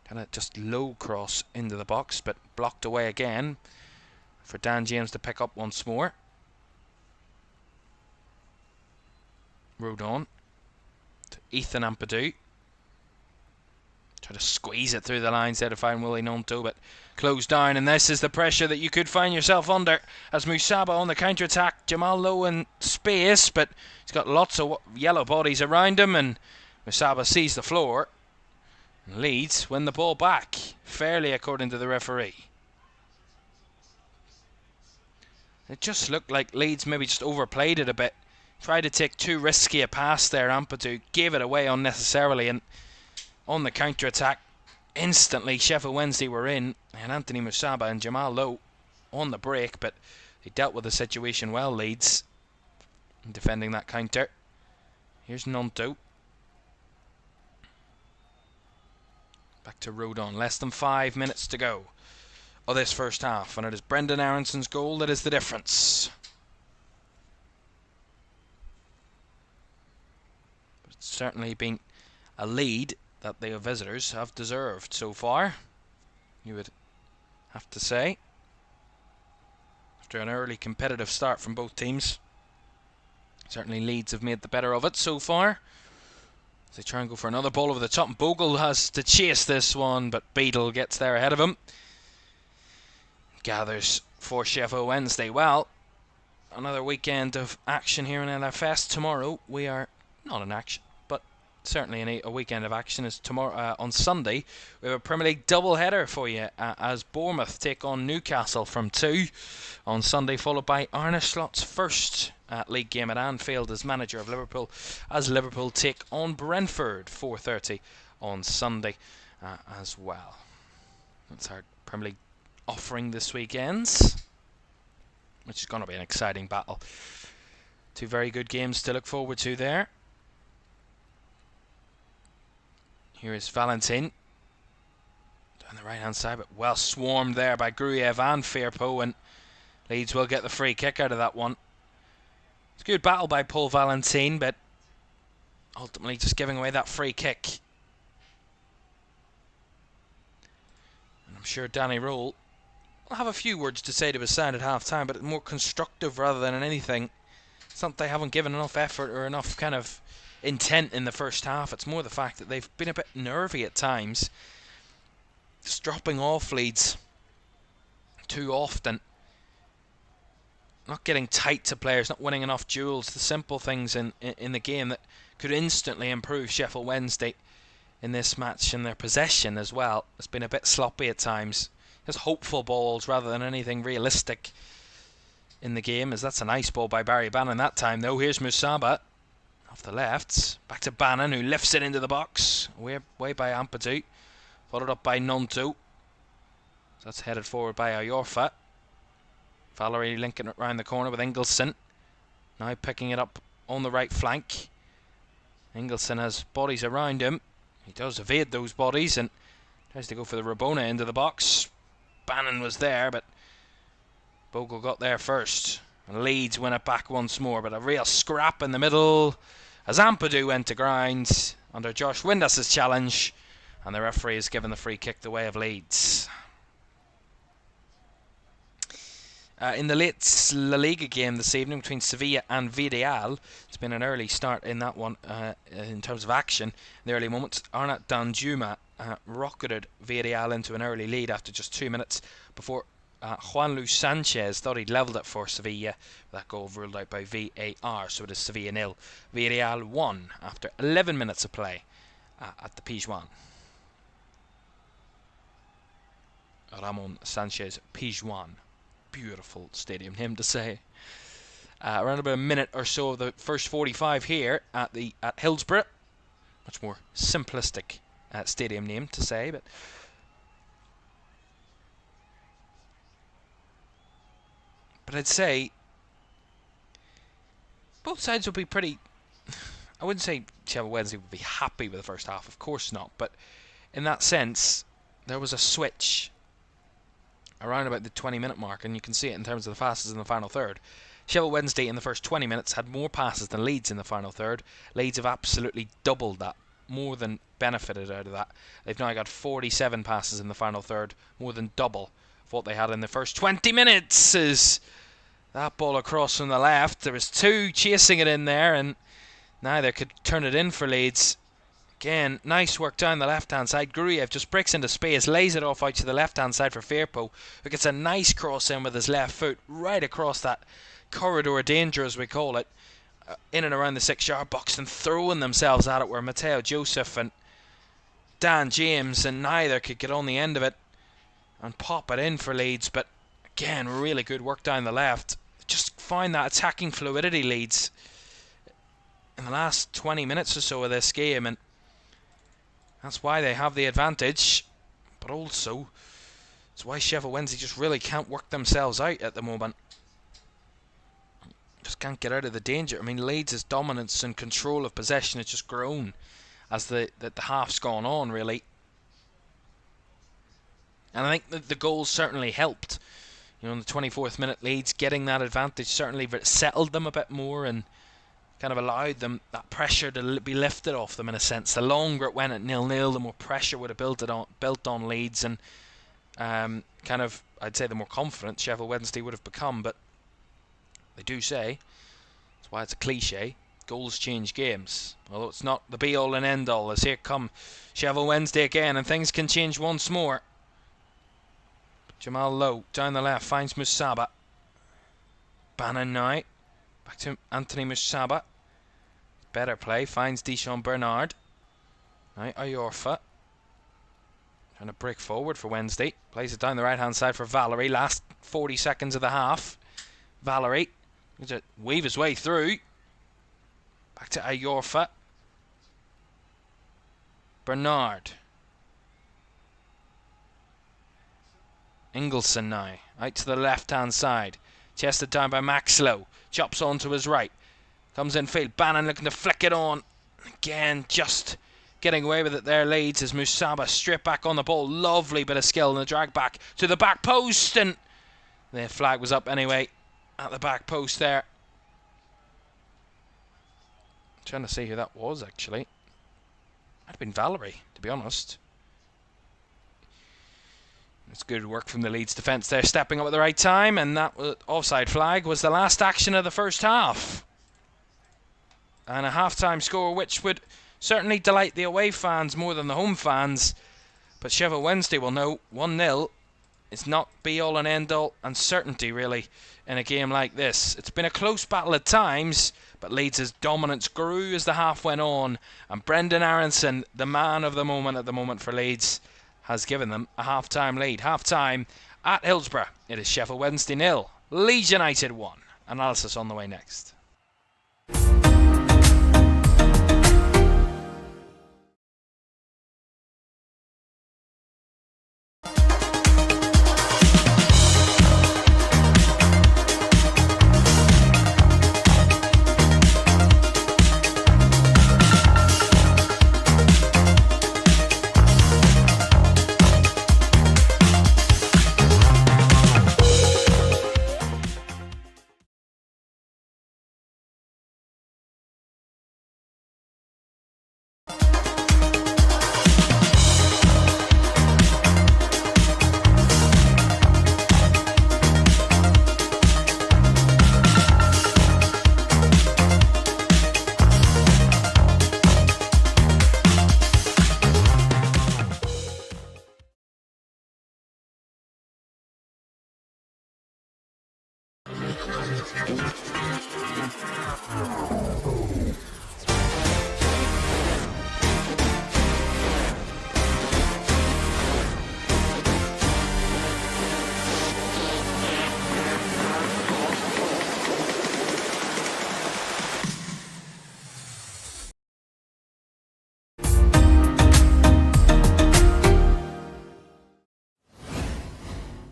Kind of just low cross into the box, but blocked away again for Dan James to pick up once more. Rodon to Ethan Ampadu. Try to squeeze it through the lines there to find Willie Nonto, but closed down, and this is the pressure that you could find yourself under as Musaba on the counter-attack. Jamal low in space, but he's got lots of yellow bodies around him, and Musaba sees the floor. Leeds win the ball back fairly, according to the referee. It just looked like Leeds maybe just overplayed it a bit. Tried to take too risky a pass there. Ampadu gave it away unnecessarily, and on the counter-attack, instantly Sheffield Wednesday were in, and Anthony Musaba and Jamal Lowe on the break, but they dealt with the situation well, Leeds, defending that counter. Here's Nonto. Back to Rodon. Less than 5 minutes to go of this first half, and it is Brendan Aronson's goal that is the difference. It's certainly been a lead that the visitors have deserved so far, you would have to say, after an early competitive start from both teams. Certainly Leeds have made the better of it so far. They try and go for another ball over the top, and Bogle has to chase this one, but Beadle gets there ahead of him. Gathers for Sheffield Wednesday. Well, another weekend of action here in LFS. Tomorrow we are not in action, but certainly a weekend of action is tomorrow. On Sunday we have a Premier League double-header for you as Bournemouth take on Newcastle from 2 on Sunday, followed by Arne Slot's first league game at Anfield as manager of Liverpool, as Liverpool take on Brentford 4:30 on Sunday as well. That's our Premier League offering this weekend, which is going to be an exciting battle. Two very good games to look forward to there. Here is Valentin down the right hand side, but well swarmed there by Gruyev and Firpo, and Leeds will get the free kick out of that one. It's a good battle by Paul Valentin, but ultimately just giving away that free kick. And I'm sure Danny Rule will have a few words to say to his side at half-time, but more constructive rather than anything. It's not that they haven't given enough effort or enough kind of intent in the first half. It's more the fact that they've been a bit nervy at times, just dropping off Leeds too often, not getting tight to players, not winning enough duels, the simple things in the game that could instantly improve Sheffield Wednesday in this match, and their possession as well. It's been a bit sloppy at times. Just hopeful balls rather than anything realistic in the game, as that's a nice ball by Barry Bannon that time though. Here's Musaba off the left, back to Bannon, who lifts it into the box, way by Ampadu, followed up by Nonto. That's headed forward by Ayorfa. Valerie linking it round the corner with Ingelsson, now picking it up on the right flank. Ingelsson has bodies around him. He does evade those bodies and tries to go for the Rabona into the box. Bannon was there, but Bogle got there first. And Leeds win it back once more, but a real scrap in the middle as Ampadu went to ground under Josh Windus's challenge, and the referee has given the free kick the way of Leeds. In the late La Liga game this evening between Sevilla and Villarreal, it's been an early start in that one in terms of action. In the early moments, Arnat Danjuma rocketed Villarreal into an early lead after just 2 minutes before Juan Luis Sanchez thought he'd levelled it for Sevilla. That goal ruled out by VAR, so it is Sevilla 0. Villarreal 1 after 11 minutes of play at the Pizjuan. Ramon Sanchez Pizjuan. Beautiful stadium name to say. Around about a minute or so of the first 45 here at Hillsborough. Much more simplistic stadium name to say, but I'd say both sides would be pretty. I wouldn't say Sheffield Wednesday would be happy with the first half, of course not, but in that sense there was a switch around about the 20-minute mark, and you can see it in terms of the passes in the final third. Sheffield Wednesday in the first 20 minutes had more passes than Leeds in the final third. Leeds have absolutely doubled that, more than benefited out of that. They've now got 47 passes in the final third, more than double of what they had in the first 20 minutes. Is that ball across from the left? There was two chasing it in there, and now they could turn it in for Leeds. Again, nice work down the left-hand side. Gruyev just breaks into space, lays it off out to the left-hand side for Firpo, who gets a nice cross in with his left foot, right across that corridor danger, as we call it, in and around the 6-yard box, and throwing themselves at it were Mateo Joseph and Dan James, and neither could get on the end of it and pop it in for Leeds. But again, really good work down the left. Just find that attacking fluidity, Leeds, in the last 20 minutes or so of this game, and that's why they have the advantage. But also, it's why Sheffield Wednesday just really can't work themselves out at the moment. Just can't get out of the danger. I mean, Leeds' dominance and control of possession has just grown as the half's gone on, really. And I think the goals certainly helped. You know, in the 24th minute, Leeds getting that advantage certainly settled them a bit more and kind of allowed them that pressure to be lifted off them in a sense. The longer it went at 0-0, the more pressure would have built on Leeds, and kind of, I'd say, the more confident Sheffield Wednesday would have become. But they do say, that's why it's a cliche, goals change games. Although it's not the be-all and end-all, as here come Sheffield Wednesday again, and things can change once more. Jamal Lowe down the left finds Musaba. Bannon now. Back to Anthony Musaba. Better play. Finds Deshaun Bernard. Now Ayorfa. Trying to break forward for Wednesday. Plays it down the right hand side for Valerie. Last 40 seconds of the half. Valerie. Just weave his way through. Back to Ayorfa. Bernard. Ingleson now. Out to the left hand side. Chested down by Maxlow. Chops on to his right. Comes in field. Bannon looking to flick it on. Again, just getting away with it there. Leeds as Musaba straight back on the ball. Lovely bit of skill and a drag back to the back post. And the flag was up anyway at the back post there. Trying to see who that was actually. Might have been Valerie, to be honest. It's good work from the Leeds defence there, stepping up at the right time, and that offside flag was the last action of the first half. And a half-time score which would certainly delight the away fans more than the home fans. But Sheffield Wednesday will know 1-0 is not be-all and end-all, and certainty really in a game like this. It's been a close battle at times, but Leeds' dominance grew as the half went on, and Brendan Aronson, the man of the moment at the moment for Leeds, has given them a half-time lead. Half-time at Hillsborough. It is Sheffield Wednesday 0, Leeds United 1. Analysis on the way next.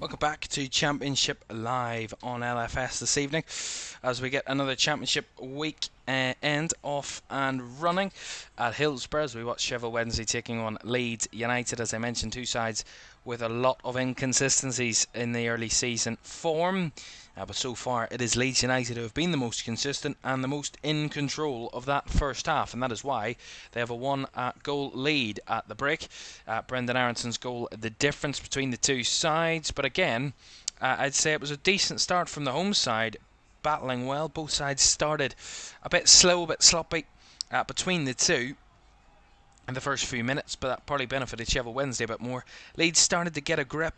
Welcome back to Championship Live on LFS this evening as we get another Championship week end off and running at Hillsborough as we watch Sheffield Wednesday taking on Leeds United. As I mentioned, two sides with a lot of inconsistencies in the early season form. But so far it is Leeds United who have been the most consistent and the most in control of that first half, and that is why they have a one-goal lead at the break. Brendan Aronson's goal, the difference between the two sides. But again, I'd say it was a decent start from the home side, battling well. Both sides started a bit slow, a bit sloppy between the two in the first few minutes, but that probably benefited Sheffield Wednesday a bit more. Leeds started to get a grip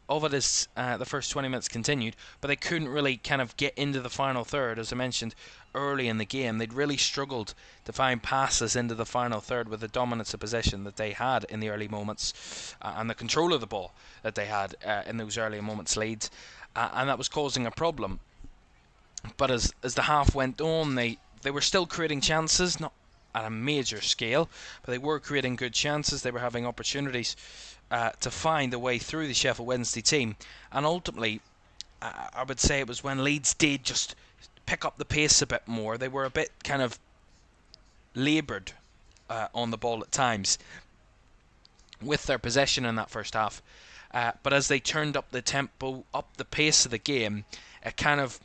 of it as the first 20 minutes continued, but they couldn't really kind of get into the final third, as I mentioned early in the game. They'd really struggled to find passes into the final third with the dominance of possession that they had in the early moments, and the control of the ball that they had in those early moments, Leeds, and that was causing a problem. But as the half went on, they were still creating chances, not at a major scale, but they were creating good chances. They were having opportunities to find a way through the Sheffield Wednesday team, and ultimately I would say it was when Leeds did just pick up the pace a bit more. They were a bit kind of laboured on the ball at times with their possession in that first half, but as they turned up the tempo, up the pace of the game, it kind of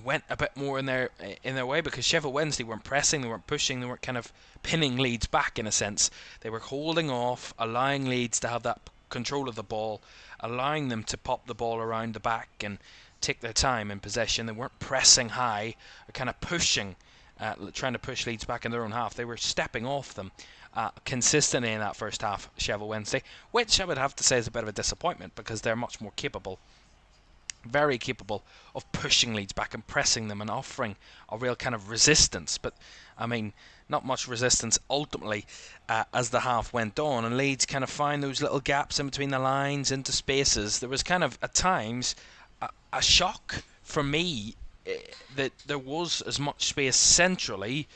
went a bit more in their way, because Sheffield Wednesday weren't pressing, they weren't pushing, they weren't kind of pinning Leeds back in a sense. They were holding off, allowing Leeds to have that control of the ball, allowing them to pop the ball around the back and take their time in possession. They weren't pressing high or kind of pushing, trying to push Leeds back in their own half. They were stepping off them consistently in that first half, Sheffield Wednesday, which I would have to say is a bit of a disappointment, because they're much more capable, very capable of pushing Leeds back and pressing them and offering a real kind of resistance. But I mean, not much resistance ultimately as the half went on, and Leeds kind of find those little gaps in between the lines, into spaces. There was kind of at times a shock for me that there was as much space centrally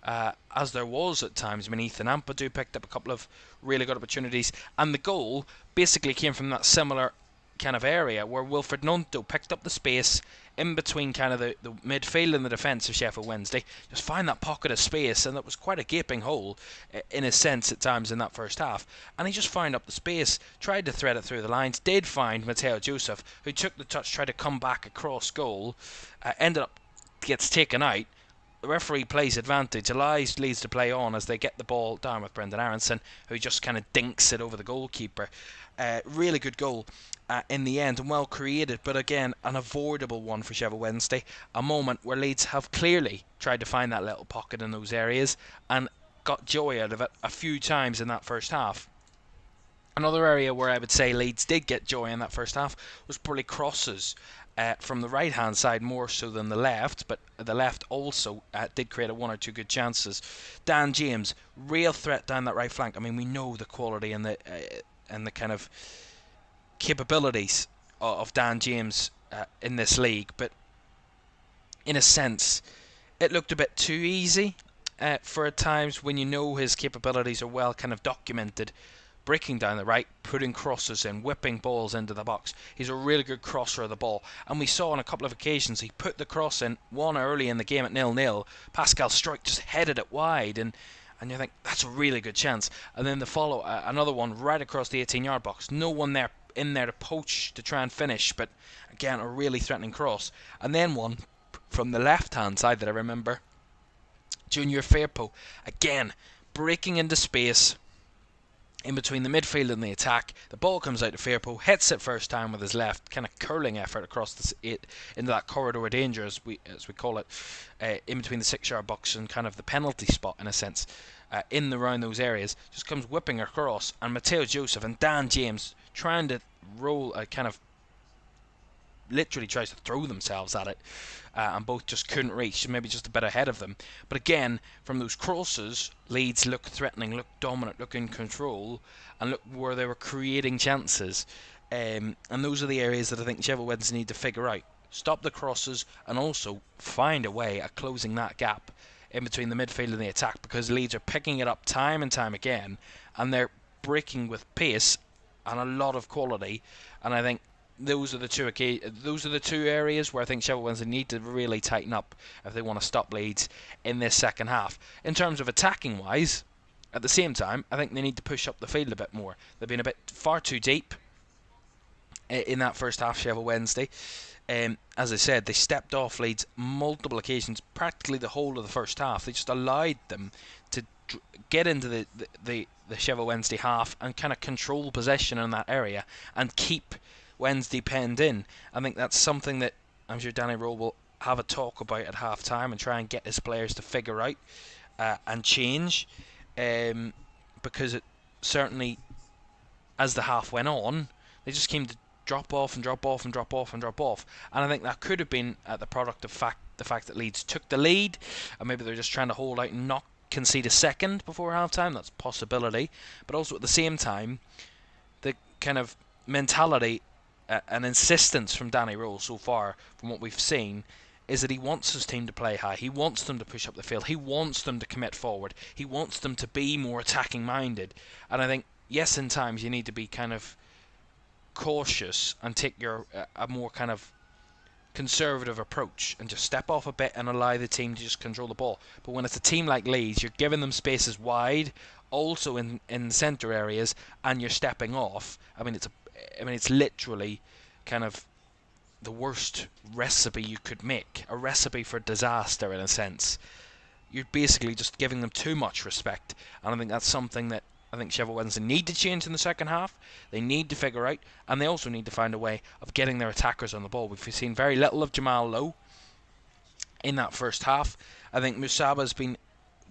as there was at times. I mean, Ethan Ampadu picked up a couple of really good opportunities, and the goal basically came from that similar kind of area where Wilfred Nonto picked up the space in between kind of the midfield and the defence of Sheffield Wednesday, just find that pocket of space, and that was quite a gaping hole in a sense at times in that first half, and he just found up the space, tried to thread it through the lines, did find Mateo Joseph, who took the touch, tried to come back across goal, ended up gets taken out. The referee plays advantage, allows Leeds to play on as they get the ball down with Brendan Aronson, who just kind of dinks it over the goalkeeper. Really good goal in the end, and well created, but again an avoidable one for Sheffield Wednesday. A moment where Leeds have clearly tried to find that little pocket in those areas and got joy out of it a few times in that first half. Another area where I would say Leeds did get joy in that first half was probably crosses from the right hand side more so than the left, but the left also did create one or two good chances. Dan James, real threat down that right flank. I mean, we know the quality and the kind of capabilities of Dan James in this league, but in a sense it looked a bit too easy for at times, when you know his capabilities are well kind of documented, breaking down the right, putting crosses in, whipping balls into the box. He's a really good crosser of the ball, and we saw on a couple of occasions he put the cross in, one early in the game at 0-0, Pascal Struijk just headed it wide, and you think that's a really good chance, and then the follow another one right across the 18-yard box, no one there in there to poach to try and finish, but again a really threatening cross, and then one from the left hand side that I remember, Junior Firpo, again breaking into space in between the midfield and the attack. The ball comes out to Firpo, hits it first time with his left, kind of curling effort across into that corridor of danger, as we call it, in between the 6-yard box and kind of the penalty spot in a sense, in around those areas, just comes whipping across, and Mateo Joseph and Dan James trying to roll, kind of literally tries to throw themselves at it, and both just couldn't reach, maybe just a bit ahead of them. But again, from those crosses, Leeds looked threatening, looked dominant, looked in control, and looked where they were creating chances. And those are the areas that I think Sheffield Wednesday need to figure out. Stop the crosses and also find a way at closing that gap in between the midfield and the attack, because Leeds are picking it up time and time again, and they're breaking with pace and a lot of quality. And I think those are the two areas where I think Sheffield Wednesday need to really tighten up if they want to stop Leeds in this second half. In terms of attacking wise, at the same time, I think they need to push up the field a bit more. They've been a bit far too deep in that first half, Sheffield Wednesday. As I said, they stepped off Leeds multiple occasions, practically the whole of the first half. They just allowed them to get into the Sheffield Wednesday half and kind of control possession in that area and keep Wednesday penned in. I think that's something that I'm sure Danny Rowe will have a talk about at half time and try and get his players to figure out and change, because it certainly, as the half went on, they just came to drop off and drop off and drop off and drop off, and I think that could have been the product of the fact that Leeds took the lead, and maybe they're just trying to hold out and not concede a second before half-time. That's a possibility. But also at the same time, the kind of mentality and insistence from Danny Rose so far, from what we've seen, is that he wants his team to play high. He wants them to push up the field. He wants them to commit forward. He wants them to be more attacking-minded. And I think, yes, in times you need to be kind of cautious and take a more kind of conservative approach and just step off a bit and allow the team to just control the ball. But when it's a team like Leeds, you're giving them spaces wide, also in centre areas, and you're stepping off. I mean, it's literally kind of the worst recipe you could make, a recipe for disaster in a sense. You're basically just giving them too much respect, and I think that's something that I think Sheffield Wednesday need to change in the second half. They need to figure out, and they also need to find a way of getting their attackers on the ball. We've seen very little of Jamal Lowe in that first half. I think Musaba's been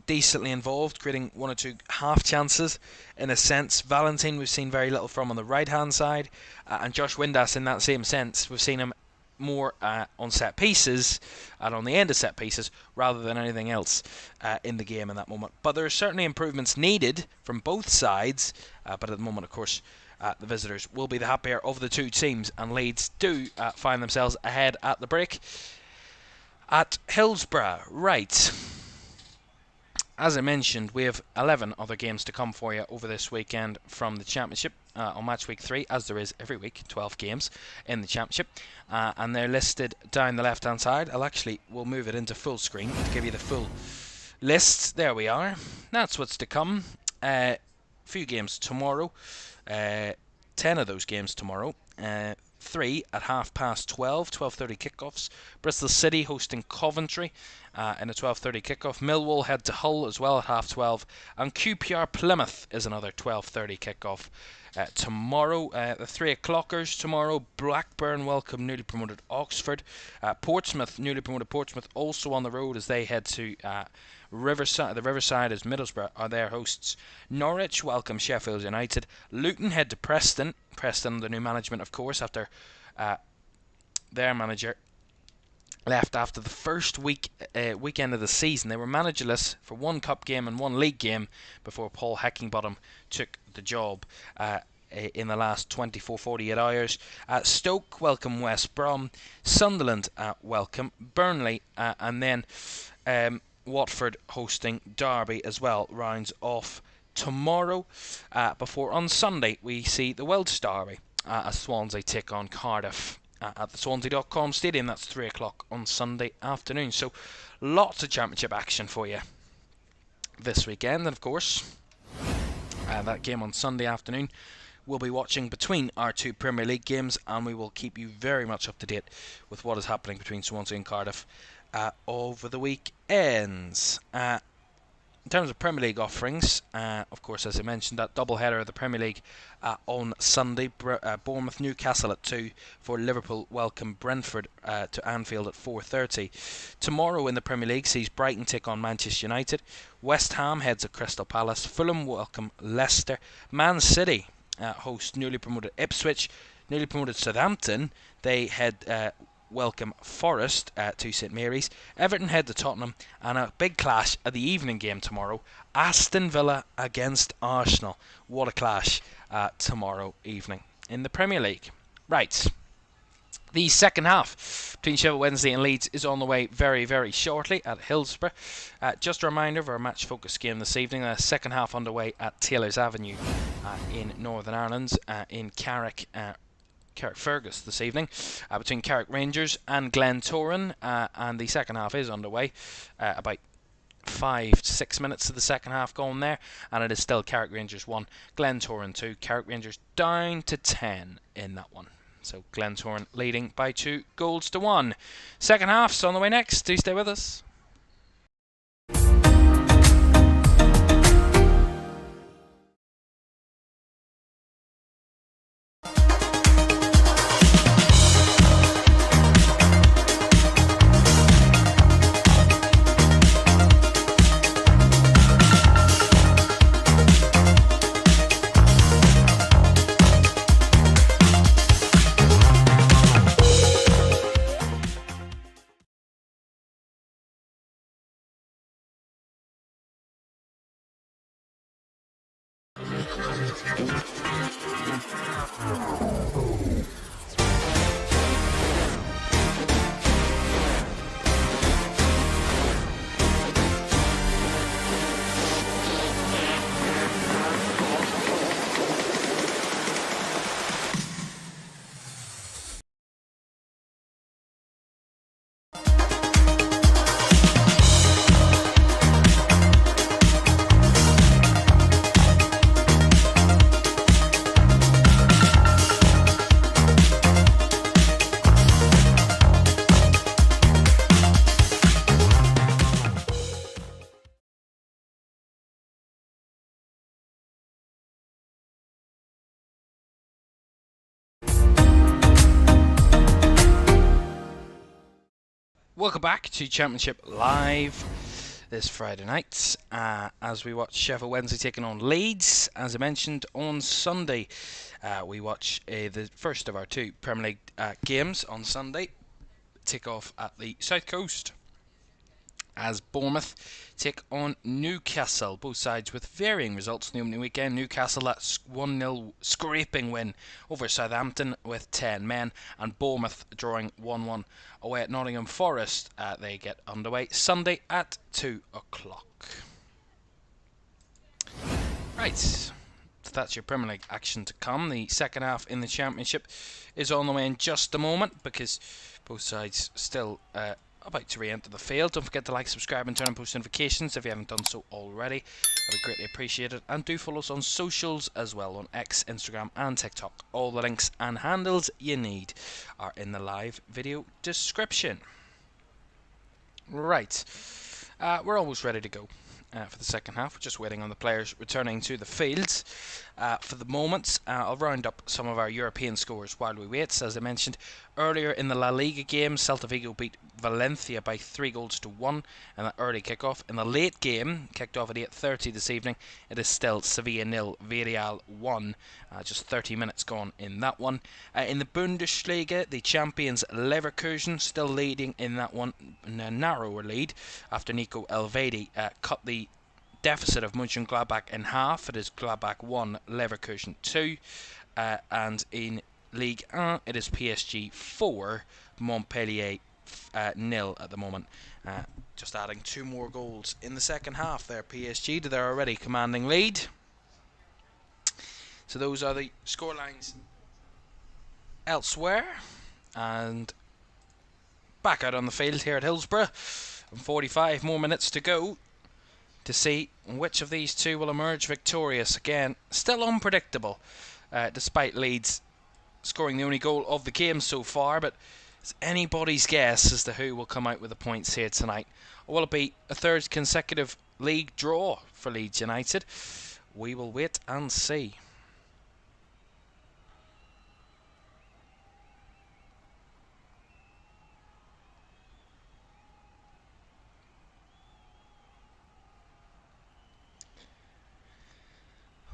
decently involved, creating one or two half chances in a sense. Valentin we've seen very little from on the right hand side, and Josh Windass in that same sense. We've seen him more on set pieces and on the end of set pieces rather than anything else in the game in that moment. But there are certainly improvements needed from both sides, but at the moment, of course, the visitors will be the happier of the two teams, and Leeds do find themselves ahead at the break at Hillsborough. Right, as I mentioned, we have 11 other games to come for you over this weekend from the Championship on match week 3, as there is every week, 12 games in the Championship, and they're listed down the left hand side. We'll move it into full screen to give you the full list. There we are. That's what's to come. Few games tomorrow, 10 of those games tomorrow. 3 at 12:30 kickoffs. Bristol City hosting Coventry in a 12:30 kickoff. Millwall head to Hull as well at 12:30, and QPR Plymouth is another 12:30 kickoff tomorrow. The 3 o'clockers tomorrow. Blackburn welcome newly promoted Oxford. Portsmouth, newly promoted Portsmouth, also on the road as they head to Riverside. The Riverside as Middlesbrough are their hosts. Norwich welcome Sheffield United. Luton head to Preston. Preston under new management, of course, after their manager left after the first weekend of the season. They were managerless for one cup game and one league game before Paul Heckingbottom took the job in the last 48 hours. Stoke welcome West Brom. Sunderland welcome Burnley, and then Watford hosting Derby as well rounds off tomorrow, before on Sunday we see the Welsh Derby as Swansea take on Cardiff at the Swansea.com Stadium. That's 3 o'clock on Sunday afternoon. So lots of Championship action for you this weekend, and of course that game on Sunday afternoon we'll be watching between our two Premier League games, and we will keep you very much up to date with what is happening between Swansea and Cardiff over the weekends. In terms of Premier League offerings, of course, as I mentioned, that double-header of the Premier League on Sunday. Bournemouth Newcastle at 2 for Liverpool welcome Brentford to Anfield at 4:30. Tomorrow in the Premier League sees Brighton take on Manchester United. West Ham heads to Crystal Palace. Fulham welcome Leicester. Man City host newly promoted Ipswich. Newly promoted Southampton, they head welcome Forest to St Mary's. Everton head to Tottenham, and a big clash at the evening game tomorrow, Aston Villa against Arsenal. What a clash tomorrow evening in the Premier League. Right, the second half between Sheffield Wednesday and Leeds is on the way very, very shortly at Hillsborough. Just a reminder of our match focus game this evening. The second half underway at Taylor's Avenue in Northern Ireland, in Carrick Fergus this evening, between Carrick Rangers and Glentoran, and the second half is underway. About 5 to 6 minutes of the second half gone there, and it is still Carrick Rangers 1, Glentoran 2. Carrick Rangers down to 10 in that one. So Glentoran leading by 2 goals to 1. Second half's on the way next. Do stay with us. Welcome back to Championship Live this Friday night as we watch Sheffield Wednesday taking on Leeds. As I mentioned, on Sunday we watch the first of our two Premier League games on Sunday. Take off at the South Coast as Bournemouth take on Newcastle. Both sides with varying results in the opening weekend. Newcastle, that's 1-0 scraping win over Southampton with 10 men, and Bournemouth drawing 1-1 away at Nottingham Forest. They get underway Sunday at 2 o'clock. Right, so that's your Premier League action to come. The second half in the Championship is on the way in just a moment because both sides still about to re-enter the field. Don't forget to like, subscribe and turn on post notifications if you haven't done so already. That would be greatly appreciated. And do follow us on socials as well, on X, Instagram and TikTok. All the links and handles you need are in the live video description. Right, we're almost ready to go for the second half. We're just waiting on the players returning to the fields. For the moment, I'll round up some of our European scores while we wait. As I mentioned earlier, in the La Liga game, Celta Vigo beat Valencia by 3-1 in that early kickoff. In the late game, kicked off at 8:30 this evening, it is still Sevilla 0, Villarreal 1. Just 30 minutes gone in that one. In the Bundesliga, the champions Leverkusen still leading in that one, in a narrower lead after Nico Elvedi cut the deficit of Mönchengladbach in half. It is Gladbach 1, Leverkusen 2, and in Ligue 1 it is PSG 4, Montpellier 0 at the moment. Just adding 2 more goals in the second half there, PSG, to their already commanding lead. So those are the scorelines elsewhere, and back out on the field here at Hillsborough, and 45 more minutes to go to see which of these two will emerge victorious. Again, still unpredictable, despite Leeds scoring the only goal of the game so far, but it's anybody's guess as to who will come out with the points here tonight. Or will it be a third consecutive league draw for Leeds United? We will wait and see.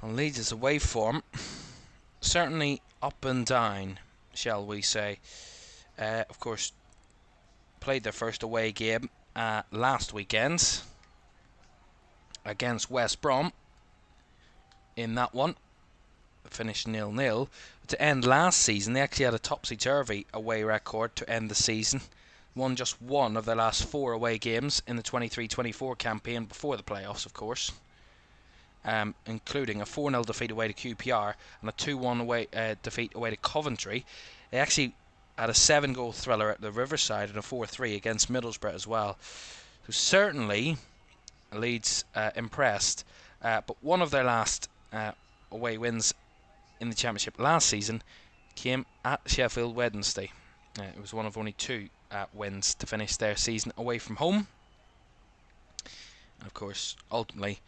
Well, Leeds' away form certainly up and down, shall we say. Of course, played their first away game last weekend against West Brom. In that one, finished 0-0. To end last season, they actually had a topsy-turvy away record to end the season. Won just one of their last 4 away games in the 23-24 campaign before the playoffs, of course. Including a 4-0 defeat away to QPR and a 2-1 away defeat away to Coventry. They actually had a 7-goal thriller at the Riverside and a 4-3 against Middlesbrough as well. So certainly Leeds impressed, but one of their last away wins in the Championship last season came at Sheffield Wednesday. It was one of only 2 wins to finish their season away from home. And of course, ultimately,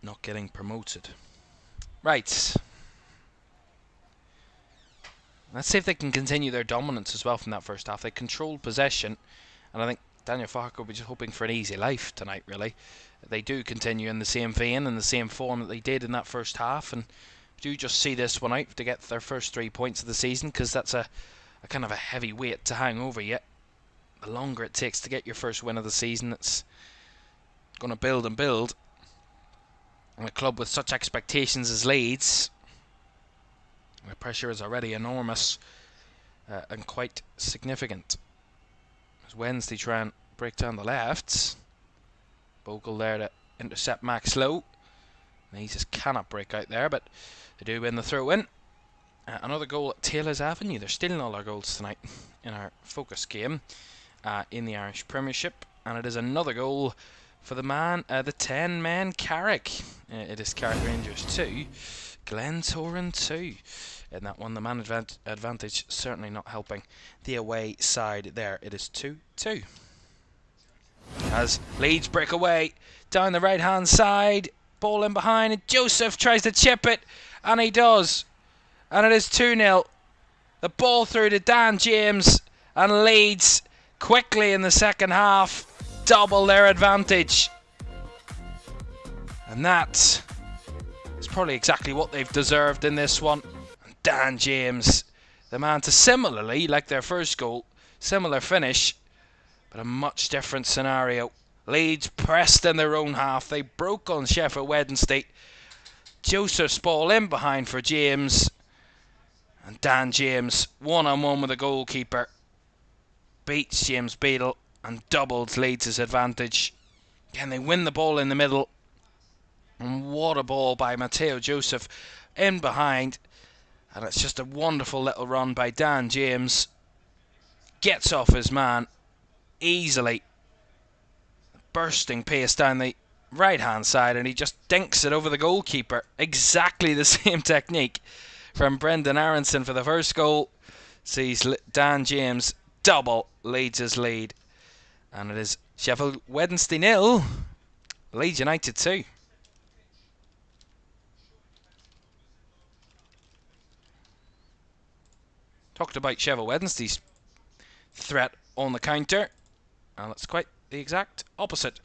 not getting promoted. Right. Let's see if they can continue their dominance as well from that first half. They controlled possession, and I think Daniel Farke will be just hoping for an easy life tonight, really. They do continue in the same vein and the same form that they did in that first half, and do just see this one out to get their first 3 points of the season, because that's a kind of a heavy weight to hang over you. The longer it takes to get your first win of the season, it's going to build and build. a club with such expectations as Leeds, the pressure is already enormous and quite significant. As Wednesday try and break down the lefts. Bogle there to intercept Max Lowe. He just cannot break out there, but they do win the throw-in. Another goal at Taylor's Avenue. They're stealing all our goals tonight in our focus game in the Irish Premiership. And it is another goal for the 10-man Carrick. It is Carrick Rangers 2, Glentoran 2. In that one, the man advantage certainly not helping the away side there. It is 2-2. As Leeds break away down the right-hand side. Ball in behind, and Joseph tries to chip it, and he does. And it is 2-0. The ball through to Dan James, and Leeds quickly in the second half double their advantage. And that is probably exactly what they've deserved in this one. Dan James, the man to similarly, like their first goal, similar finish, but a much different scenario. Leeds pressed in their own half. They broke on Sheffield Wednesday. Joseph's ball in behind for James. And Dan James, one-on-one with the goalkeeper, beats James Beadle and doubles Leeds' advantage. Again, they win the ball in the middle. And what a ball by Matteo Joseph in behind. And it's just a wonderful little run by Dan James. Gets off his man easily. Bursting pace down the right-hand side, and he just dinks it over the goalkeeper. Exactly the same technique from Brendan Aronson for the first goal. Sees Dan James double Leeds' lead. And it is Sheffield Wednesday 0, Leeds United 2. Talked about Sheffield Wednesday's threat on the counter, and it's quite the exact opposite.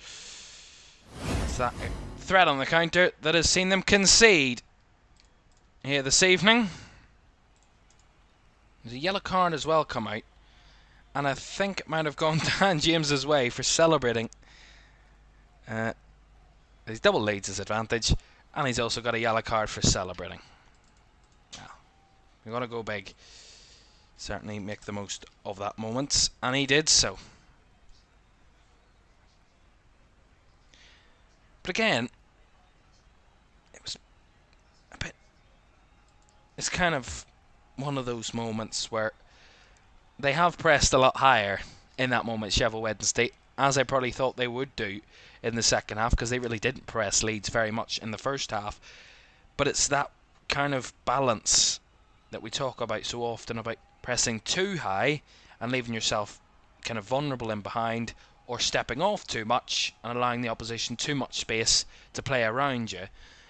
It's that threat on the counter that has seen them concede here this evening. There's a yellow card as well come out, and I think it might have gone Dan James's way for celebrating. He's double Leeds' advantage, and he's also got a yellow card for celebrating. Well, we're going to go big. Certainly make the most of that moment, and he did so. But again, it was a bit... It's kind of one of those moments where they have pressed a lot higher in that moment, Sheffield Wednesday, as I probably thought they would do in the second half, because they really didn't press Leeds very much in the first half. But it's that kind of balance that we talk about so often, about pressing too high and leaving yourself kind of vulnerable in behind, or stepping off too much and allowing the opposition too much space to play around you.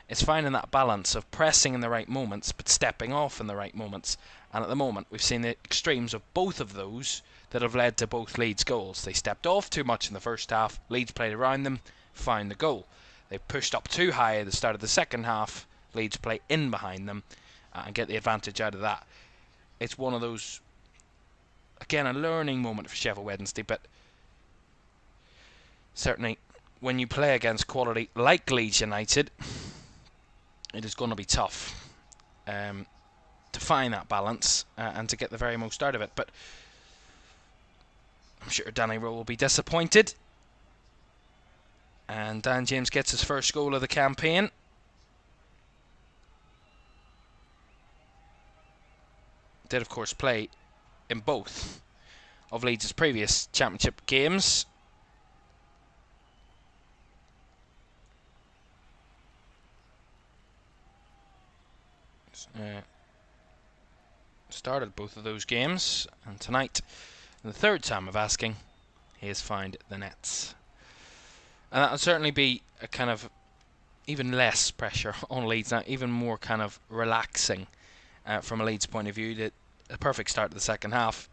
It's finding that balance of pressing in the right moments but stepping off in the right moments. And at the moment we've seen the extremes of both of those that have led to both Leeds goals. They stepped off too much in the first half, Leeds played around them, found the goal. They pushed up too high at the start of the second half, Leeds play in behind them and get the advantage out of that. It's one of those, again, a learning moment for Sheffield Wednesday, but certainly when you play against quality like Leeds United, it is going to be tough to find that balance and to get the very most out of it. But I'm sure Danny Rowe will be disappointed. And Dan James gets his first goal of the campaign. Did of course play in both of Leeds' previous championship games. Started both of those games, and tonight, in the third time of asking, he has found the nets. And that will certainly be a kind of even less pressure on Leeds now, even more kind of relaxing from a Leeds point of view. A perfect start to the second half,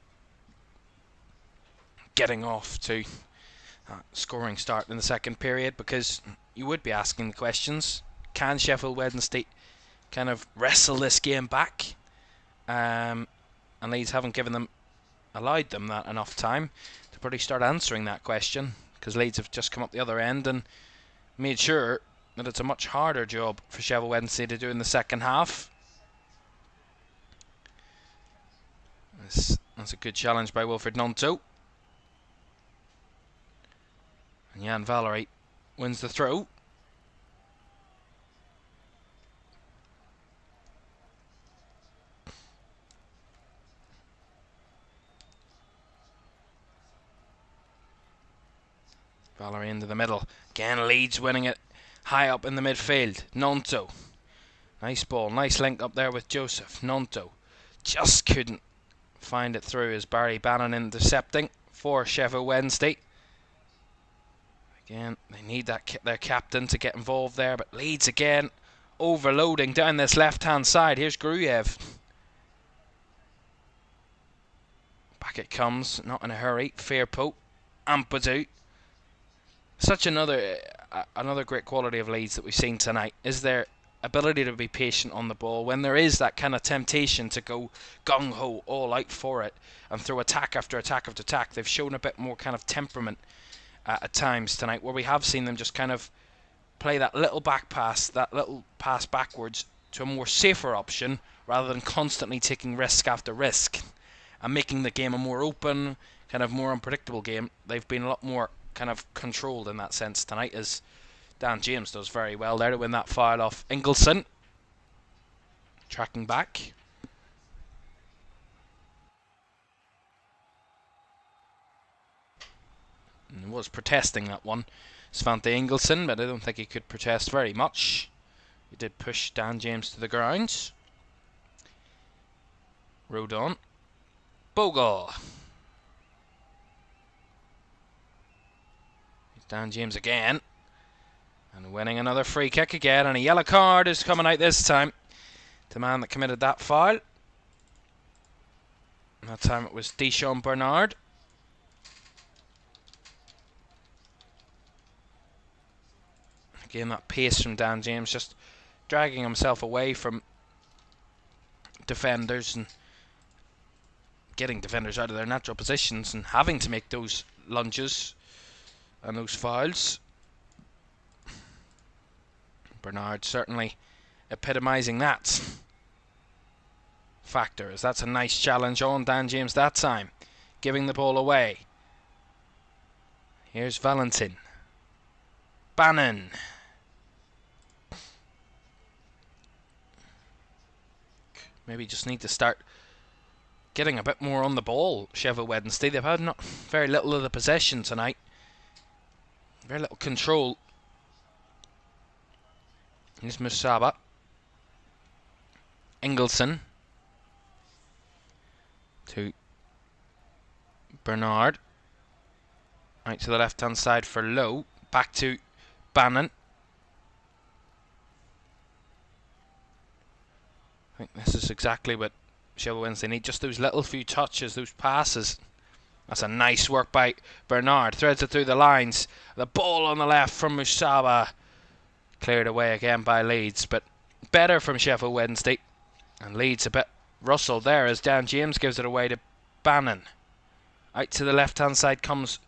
getting off to a scoring start in the second period, because you would be asking the questions: can Sheffield Wednesday kind of wrestle this game back? And Leeds haven't allowed them that enough time to probably start answering that question, because Leeds have just come up the other end and made sure that it's a much harder job for Sheffield Wednesday to do in the second half. That's a good challenge by Wilfred Gnonto. And Jan Valery wins the throw. Valery into the middle. Again, Leeds winning it high up in the midfield. Gnonto. Nice ball. Nice link up there with Joseph. Gnonto just couldn't find it through as Barry Bannon intercepting for Sheffield Wednesday. Again, they need their captain to get involved there, but Leeds again overloading down this left-hand side. Here's Gruyev. Back it comes, not in a hurry. Fairpote, Ampadu. Such another great quality of Leeds that we've seen tonight is their ability to be patient on the ball when there is that kind of temptation to go gung-ho all out for it and throw attack after attack after attack. They've shown a bit more kind of temperament at times tonight, where we have seen them just kind of play that little back pass, that little pass backwards to a more safer option rather than constantly taking risk after risk and making the game a more open, kind of more unpredictable game. They've been a lot more kind of controlled in that sense tonight, as Dan James does very well there to win that foul off Ingleson. Tracking back. And was protesting that one, Svante Ingleson, but I don't think he could protest very much. He did push Dan James to the ground. Rodon. Bogle. Dan James again. And winning another free kick again. And a yellow card is coming out this time. The man that committed that foul. That time it was Deshaun Bernard. Again, that pace from Dan James, just dragging himself away from defenders and getting defenders out of their natural positions and having to make those lunges and those fouls. Bernard certainly epitomising that factor, as that's a nice challenge on Dan James that time, giving the ball away. Here's Valentin. Bannon. Maybe just need to start getting a bit more on the ball, Sheffield Wednesday. They've had not very little of the possession tonight. Very little control. Here's Musaba. Ingleson. To Bernard. Out to the left-hand side for Lowe. Back to Bannon. I think this is exactly what Sheffield Wednesday need. Just those little few touches, those passes. That's a nice work by Bernard. Threads it through the lines. The ball on the left from Musaba. Cleared away again by Leeds, but better from Sheffield Wednesday. And Leeds a bit rustled there as Dan James gives it away to Bannon. Out to the left-hand side comes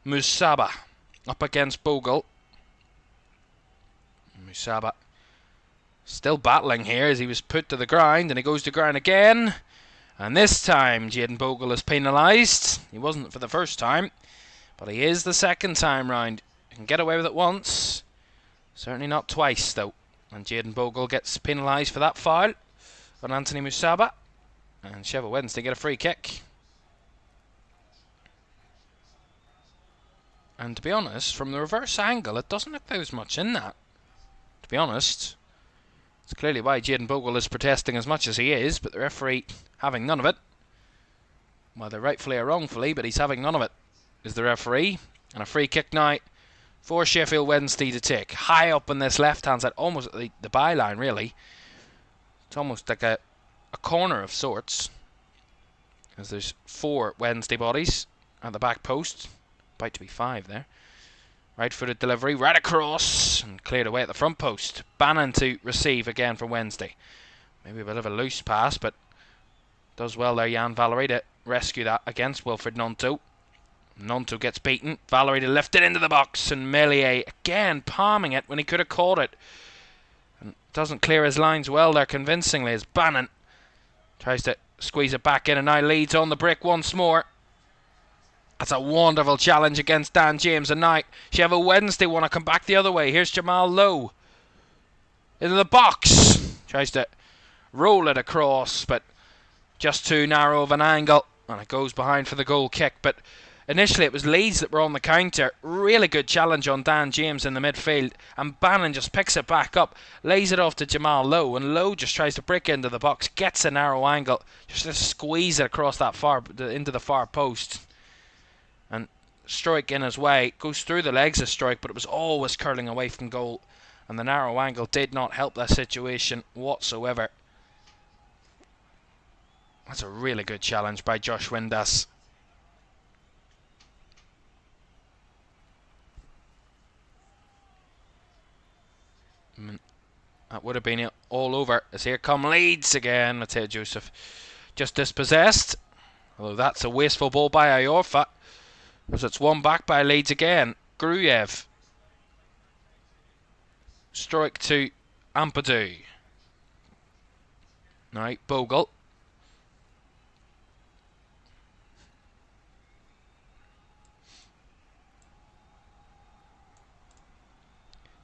Musaba. Up against Bogle. Musaba still battling here as he was put to the ground, and he goes to ground again. And this time Jayden Bogle is penalised. He wasn't for the first time, but he is the second time round. He can get away with it once. Certainly not twice, though. And Jayden Bogle gets penalised for that foul on Anthony Musaba. And Sheffield Wednesday get a free kick. And to be honest, from the reverse angle, it doesn't look there was much in that. To be honest, it's clearly why Jayden Bogle is protesting as much as he is, but the referee having none of it. Whether rightfully or wrongfully, but he's having none of it, is the referee. And a free kick now for Sheffield Wednesday to take. High up on this left-hand side, almost at the byline, really. It's almost like a corner of sorts, as there's 4 Wednesday bodies at the back post. About to be 5 there. Right-footed delivery, right across, and cleared away at the front post. Bannon to receive again for Wednesday. Maybe a bit of a loose pass, but does well there, Jan Valery, to rescue that against Wilfred Gnonto. Nonto gets beaten. Valerie to lift it into the box, and Melier again palming it when he could have caught it. And doesn't clear his lines well there convincingly as Bannon tries to squeeze it back in, and now Leeds on the break once more. That's a wonderful challenge against Dan James, and now Sheffield Wednesday want to come back the other way. Here's Jamal Lowe into the box. Tries to roll it across, but just too narrow of an angle, and it goes behind for the goal kick. But initially it was Leeds that were on the counter. Really good challenge on Dan James in the midfield, and Bannon just picks it back up, lays it off to Jamal Lowe, and Lowe just tries to break into the box, gets a narrow angle, just to squeeze it across that into the far post. And Stroik in his way, goes through the legs of Stroik, but it was always curling away from goal, and the narrow angle did not help that situation whatsoever. That's a really good challenge by Josh Windass. That would have been it all over, as here come Leeds again. Mateo Joseph just dispossessed, although that's a wasteful ball by Iorfa, as it's won back by Leeds again. Gruyev. Stroik to Ampadu. Now Bogle.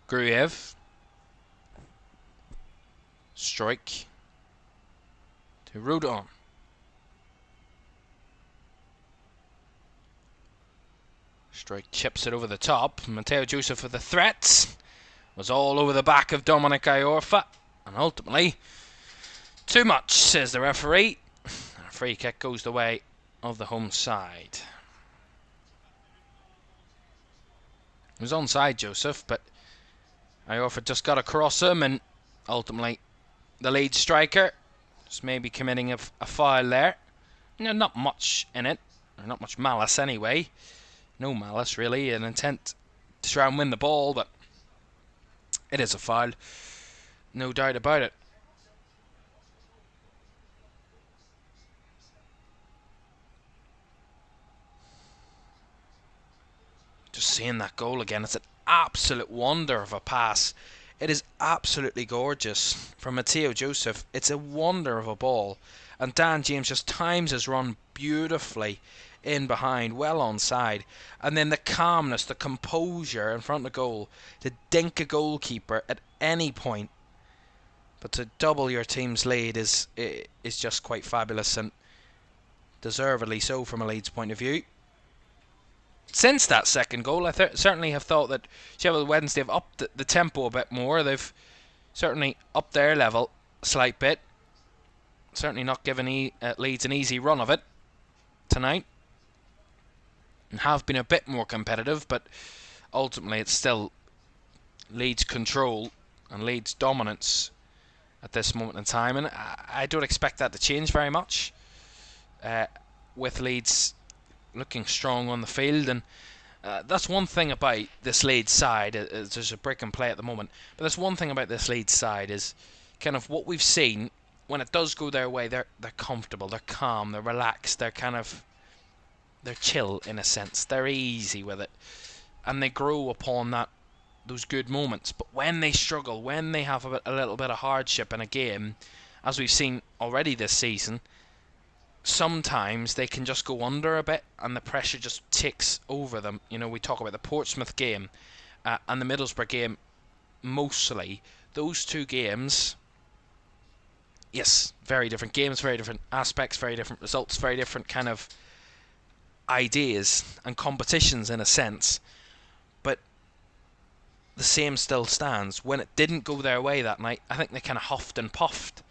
Gruyev. Stroik to Rodon. Stroik chips it over the top. Mateo Joseph with the threats. Was all over the back of Dominic Iorfa. And ultimately, too much, says the referee. And a free kick goes the way of the home side. It was onside Joseph, but Iorfa just got across him, and ultimately the lead striker just maybe committing a foul there. No, not much in it. Not much malice anyway. No malice really, an intent to try and win the ball, but it is a foul. No doubt about it. Just seeing that goal again, it's an absolute wonder of a pass. It is absolutely gorgeous from Mateo Joseph. It's a wonder of a ball, and Dan James just times his run beautifully in behind, well onside, and then the calmness, the composure in front of goal to dink a goalkeeper at any point, but to double your team's lead is just quite fabulous, and deservedly so from a Leeds point of view. Since that second goal, I certainly have thought that Sheffield Wednesday have upped the tempo a bit more. They've certainly upped their level a slight bit. Certainly not given Leeds an easy run of it tonight. And have been a bit more competitive, but ultimately it's still Leeds control and Leeds dominance at this moment in time. And I don't expect that to change very much with Leeds looking strong on the field, and that's one thing about this Leeds side. There's a break and play at the moment, but that's one thing about this Leeds side is kind of what we've seen. When it does go their way, they're comfortable, they're calm, they're relaxed, they're chill in a sense. They're easy with it, and they grow upon those good moments. But when they struggle, when they have a little bit of hardship in a game, as we've seen already this season, sometimes they can just go under a bit and the pressure just takes over them. You know, we talk about the Portsmouth game and the Middlesbrough game mostly. Those two games, yes, very different games, very different aspects, very different results, very different kind of ideas and competitions in a sense, but the same still stands. When it didn't go their way that night, I think they kind of huffed and puffed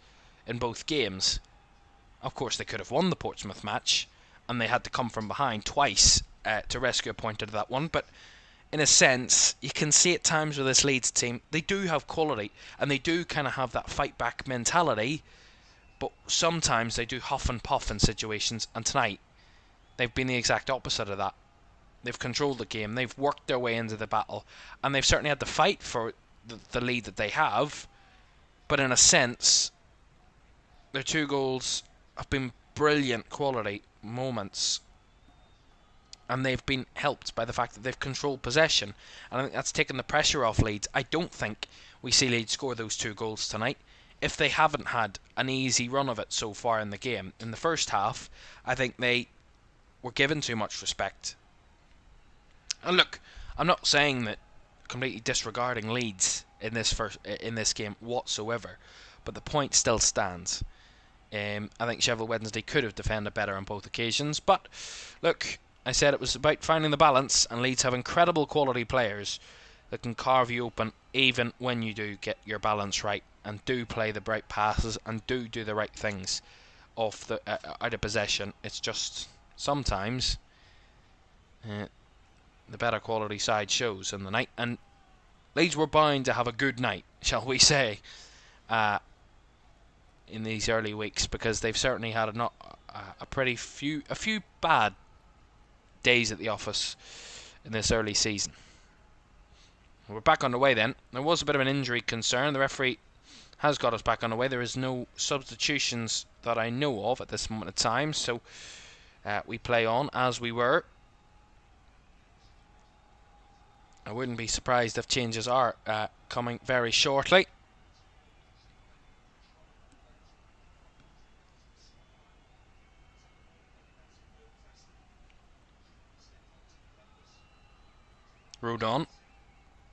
in both games. Of course, they could have won the Portsmouth match, and they had to come from behind twice to rescue a point out of that one. But in a sense, you can see at times with this Leeds team, they do have quality, and they do kind of have that fight-back mentality, but sometimes they do huff and puff in situations, and tonight, they've been the exact opposite of that. They've controlled the game, they've worked their way into the battle, and they've certainly had to fight for the lead that they have, but in a sense, their two goals have been brilliant quality moments and they've been helped by the fact that they've controlled possession, and I think that's taken the pressure off Leeds. I don't think we see Leeds score those 2 goals tonight if they haven't had an easy run of it so far in the game. In the first half, I think they were given too much respect. And look, I'm not saying that completely disregarding Leeds in this game whatsoever, but the point still stands. I think Sheffield Wednesday could have defended better on both occasions, but look, I said it was about finding the balance, and Leeds have incredible quality players that can carve you open even when you do get your balance right and do play the right passes and do the right things off the out of possession. It's just sometimes the better quality side shows in the night, and Leeds were bound to have a good night, shall we say, in these early weeks, because they've certainly had a few bad days at the office in this early season. We're back on the way then. There was a bit of an injury concern. The referee has got us back on the way. There is no substitutions that I know of at this moment of time, so we play on as we were. I wouldn't be surprised if changes are coming very shortly. Rodon.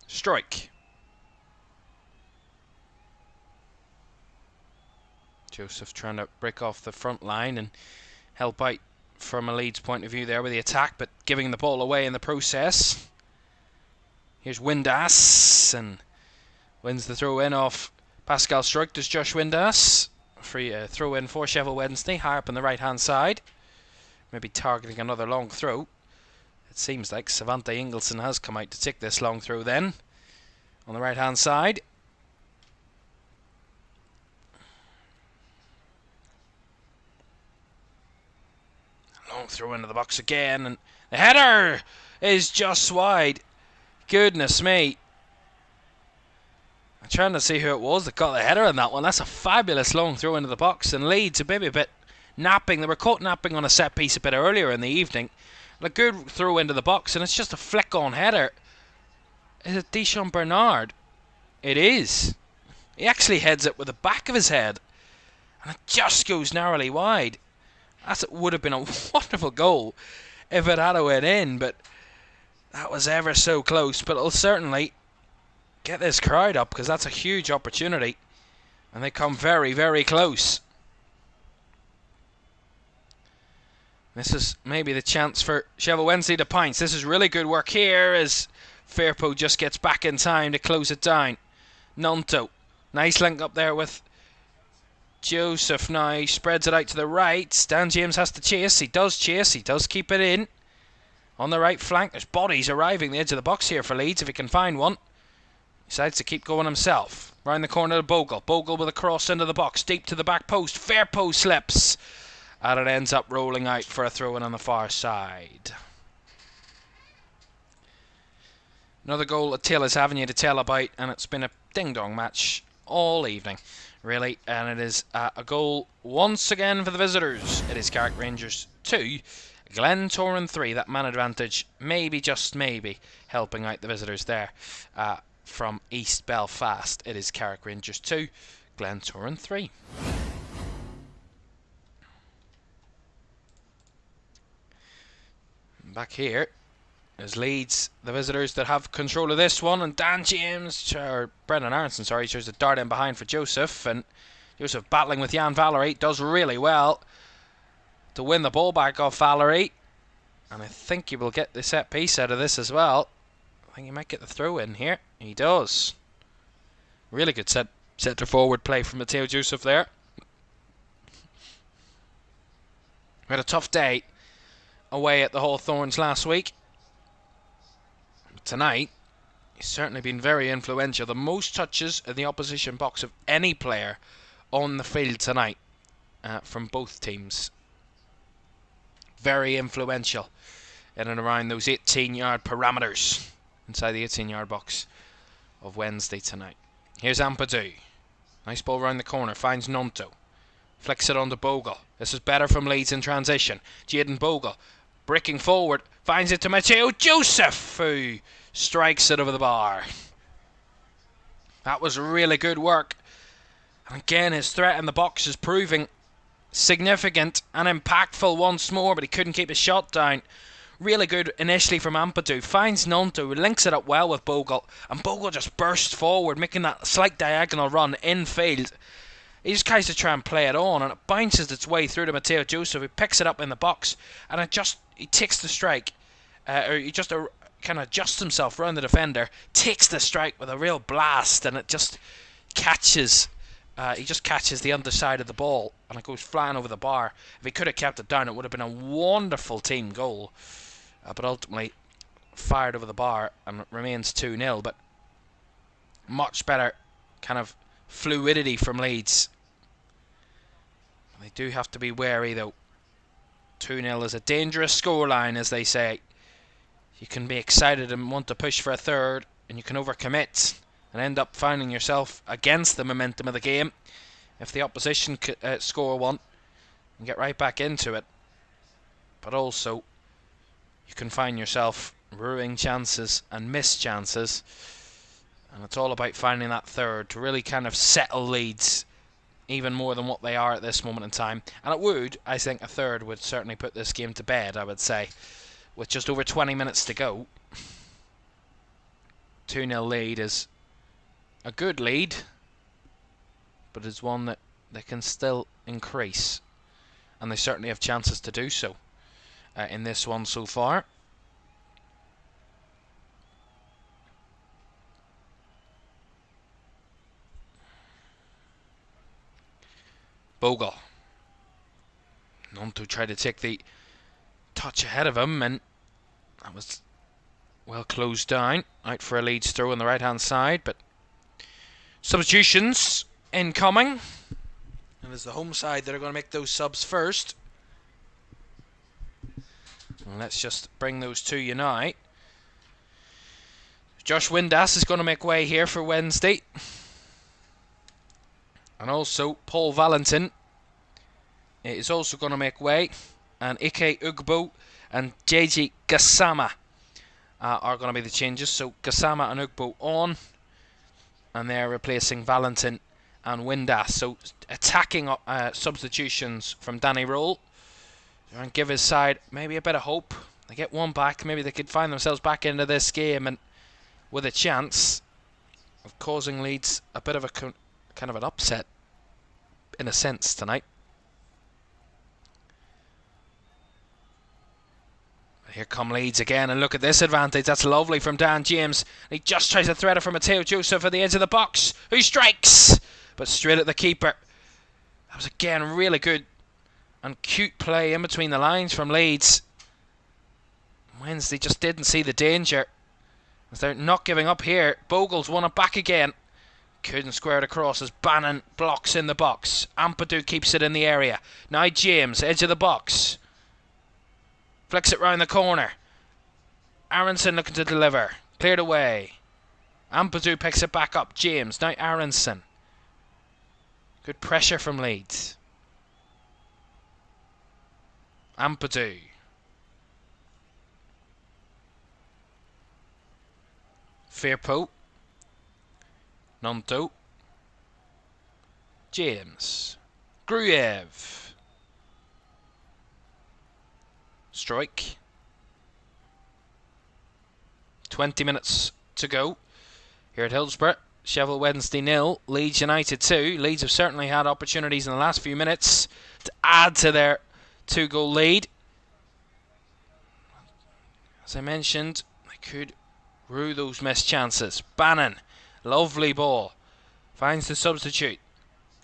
Strike. Joseph trying to break off the front line and help out from a Leeds point of view there with the attack, but giving the ball away in the process. Here's Windass, and wins the throw in off Pascal Struijk. Does Josh Windass. Free throw in for Sheffield Wednesday, high up on the right hand side. Maybe targeting another long throw. It seems like Savante Ingelsson has come out to take this long throw then. On the right hand side. Long throw into the box again, and the header is just wide. Goodness me. I'm trying to see who it was that got the header on that one. That's a fabulous long throw into the box, and Leeds maybe a bit napping. They were caught napping on a set piece a bit earlier in the evening. A good throw into the box, and it's just a flick-on header. Is it Deschamps Bernard? It is. He actually heads it with the back of his head, and it just goes narrowly wide. That would have been a wonderful goal if it had went in, but that was ever so close. But it'll certainly get this crowd up, because that's a huge opportunity, and they come very, very close. This is maybe the chance for Sheffield Wednesday to pounce. This is really good work here as Firpo just gets back in time to close it down. Nonto. Nice link up there with Joseph now. He spreads it out to the right. Dan James has to chase. He does chase. He does keep it in. On the right flank. There's bodies arriving the edge of the box here for Leeds if he can find one. He decides to keep going himself. Round the corner to Bogle. Bogle with a cross into the box. Deep to the back post. Firpo slips. And it ends up rolling out for a throw-in on the far side. Another goal that Taylor's having you to tell about, and it's been a ding-dong match all evening, really. And it is a goal once again for the visitors. It is Carrick Rangers 2, Glentoran 3. That man advantage, maybe, just maybe, helping out the visitors there from East Belfast. It is Carrick Rangers 2, Glentoran 3. Back here is Leeds, the visitors that have control of this one, and Dan James, or Brendan Aronson, sorry, tries to dart in behind for Joseph, and Joseph battling with Jan Valery, does really well to win the ball back off Valery, and I think he will get the set piece out of this as well. I think he might get the throw in here. He does. Really good centre forward play from Matteo Joseph there. We had a tough day away at the Hawthorns last week. Tonight, he's certainly been very influential. The most touches in the opposition box of any player on the field tonight from both teams. Very influential in and around those 18-yard parameters inside the 18-yard box of Wednesday tonight. Here's Ampadu. Nice ball round the corner. Finds Nonto. Flicks it onto Bogle. This is better from Leeds in transition. Jayden Bogle breaking forward Finds it to Matteo Joseph, who strikes it over the bar. That was really good work. And again, his threat in the box is proving significant and impactful once more, but he couldn't keep his shot down. Really good initially from Ampadu. Finds Nonto, who links it up well with Bogle. And Bogle just bursts forward, making that slight diagonal run infield. He just tries to try and play it on, and it bounces its way through to Matteo Joseph, who picks it up in the box, and he takes the strike, or he just kind of adjusts himself around the defender, takes the strike with a real blast, and it just catches. He just catches the underside of the ball, and it goes flying over the bar. If he could have kept it down, it would have been a wonderful team goal, but ultimately fired over the bar, and it remains 2-0. But much better kind of fluidity from Leeds. They do have to be wary though. 2-0 is a dangerous scoreline, as they say. You can be excited and want to push for a third, and you can overcommit and end up finding yourself against the momentum of the game if the opposition score one and get right back into it. But also, you can find yourself ruining chances and missed chances. And it's all about finding that third to really kind of settle Leeds even more than what they are at this moment in time. And it would, I think, a third would certainly put this game to bed, I would say. With just over 20 minutes to go, 2-0 lead is a good lead, but it's one that they can still increase. And they certainly have chances to do so in this one so far. Bogle. Nonto tried to take the touch ahead of him, and that was well closed down. Out for a Leeds throw on the right hand side, but substitutions incoming. And it's the home side that are going to make those subs first. And let's just bring those to you now. Josh Windass is going to make way here for Wednesday. And also Paul Valentin is also going to make way. And Ike Ugbo and JJ Gassama are going to be the changes. So Gassama and Ugbo on. And they're replacing Valentin and Windass. So attacking substitutions from Danny Roll. And give his side maybe a bit of hope. They get one back. Maybe they could find themselves back into this game and with a chance of causing Leeds a bit of a kind of an upset in a sense tonight. Here come Leeds again, and look at this advantage. That's lovely from Dan James. He just tries to thread it from Matteo Joseph at the edge of the box, who strikes, but straight at the keeper. That was again really good and cute play in between the lines from Leeds. Wednesday just didn't see the danger, as they're not giving up here. Bogle's won it back again. Couldn't square it across as Bannon blocks in the box. Ampadu keeps it in the area. Now James, edge of the box. Flicks it round the corner. Aronson looking to deliver. Cleared away. Ampadu picks it back up. James, now Aronson. Good pressure from Leeds. Ampadu. Firpo. Nonto. James. Gruyev. Strike. 20 minutes to go here at Hillsborough. Sheffield Wednesday 0, Leeds United 2. Leeds have certainly had opportunities in the last few minutes to add to their 2-goal lead. As I mentioned, they could rue those missed chances. Bannon. Lovely ball. Finds the substitute.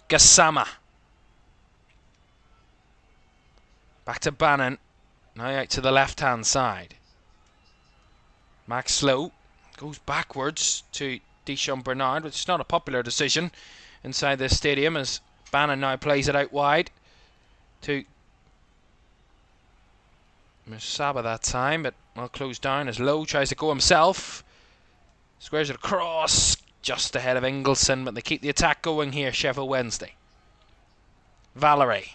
Gassama. Back to Bannon. Now out to the left-hand side. Max Slow goes backwards to Deschamps Bernard, which is not a popular decision inside this stadium, as Bannon now plays it out wide to Musaba that time, but well closed down as Lowe tries to go himself. Squares it across. Just ahead of Ingleson, but they keep the attack going here, Sheffield Wednesday. Valerie.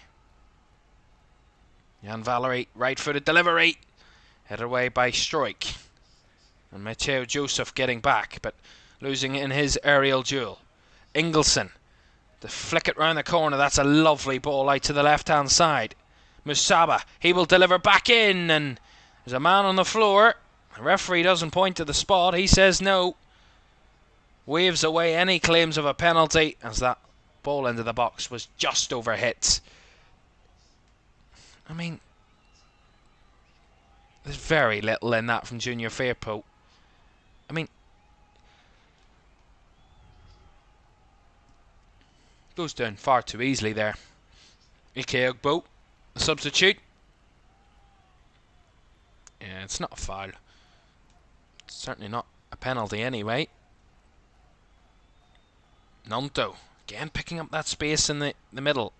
Jan Valerie, right-footed delivery. Headed away by Strike. And Mateo Joseph getting back, but losing in his aerial duel. Ingleson to flick it round the corner. That's a lovely ball out to the left-hand side. Musaba, he will deliver back in, and there's a man on the floor. The referee doesn't point to the spot. He says no. Waves away any claims of a penalty, as that ball into the box was just over hit. I mean, there's very little in that from Junior Firpo. I mean, goes down far too easily there. Ike Ugbo, the substitute. Yeah, it's not a foul. It's certainly not a penalty anyway. Nonto, again picking up that space in the middle.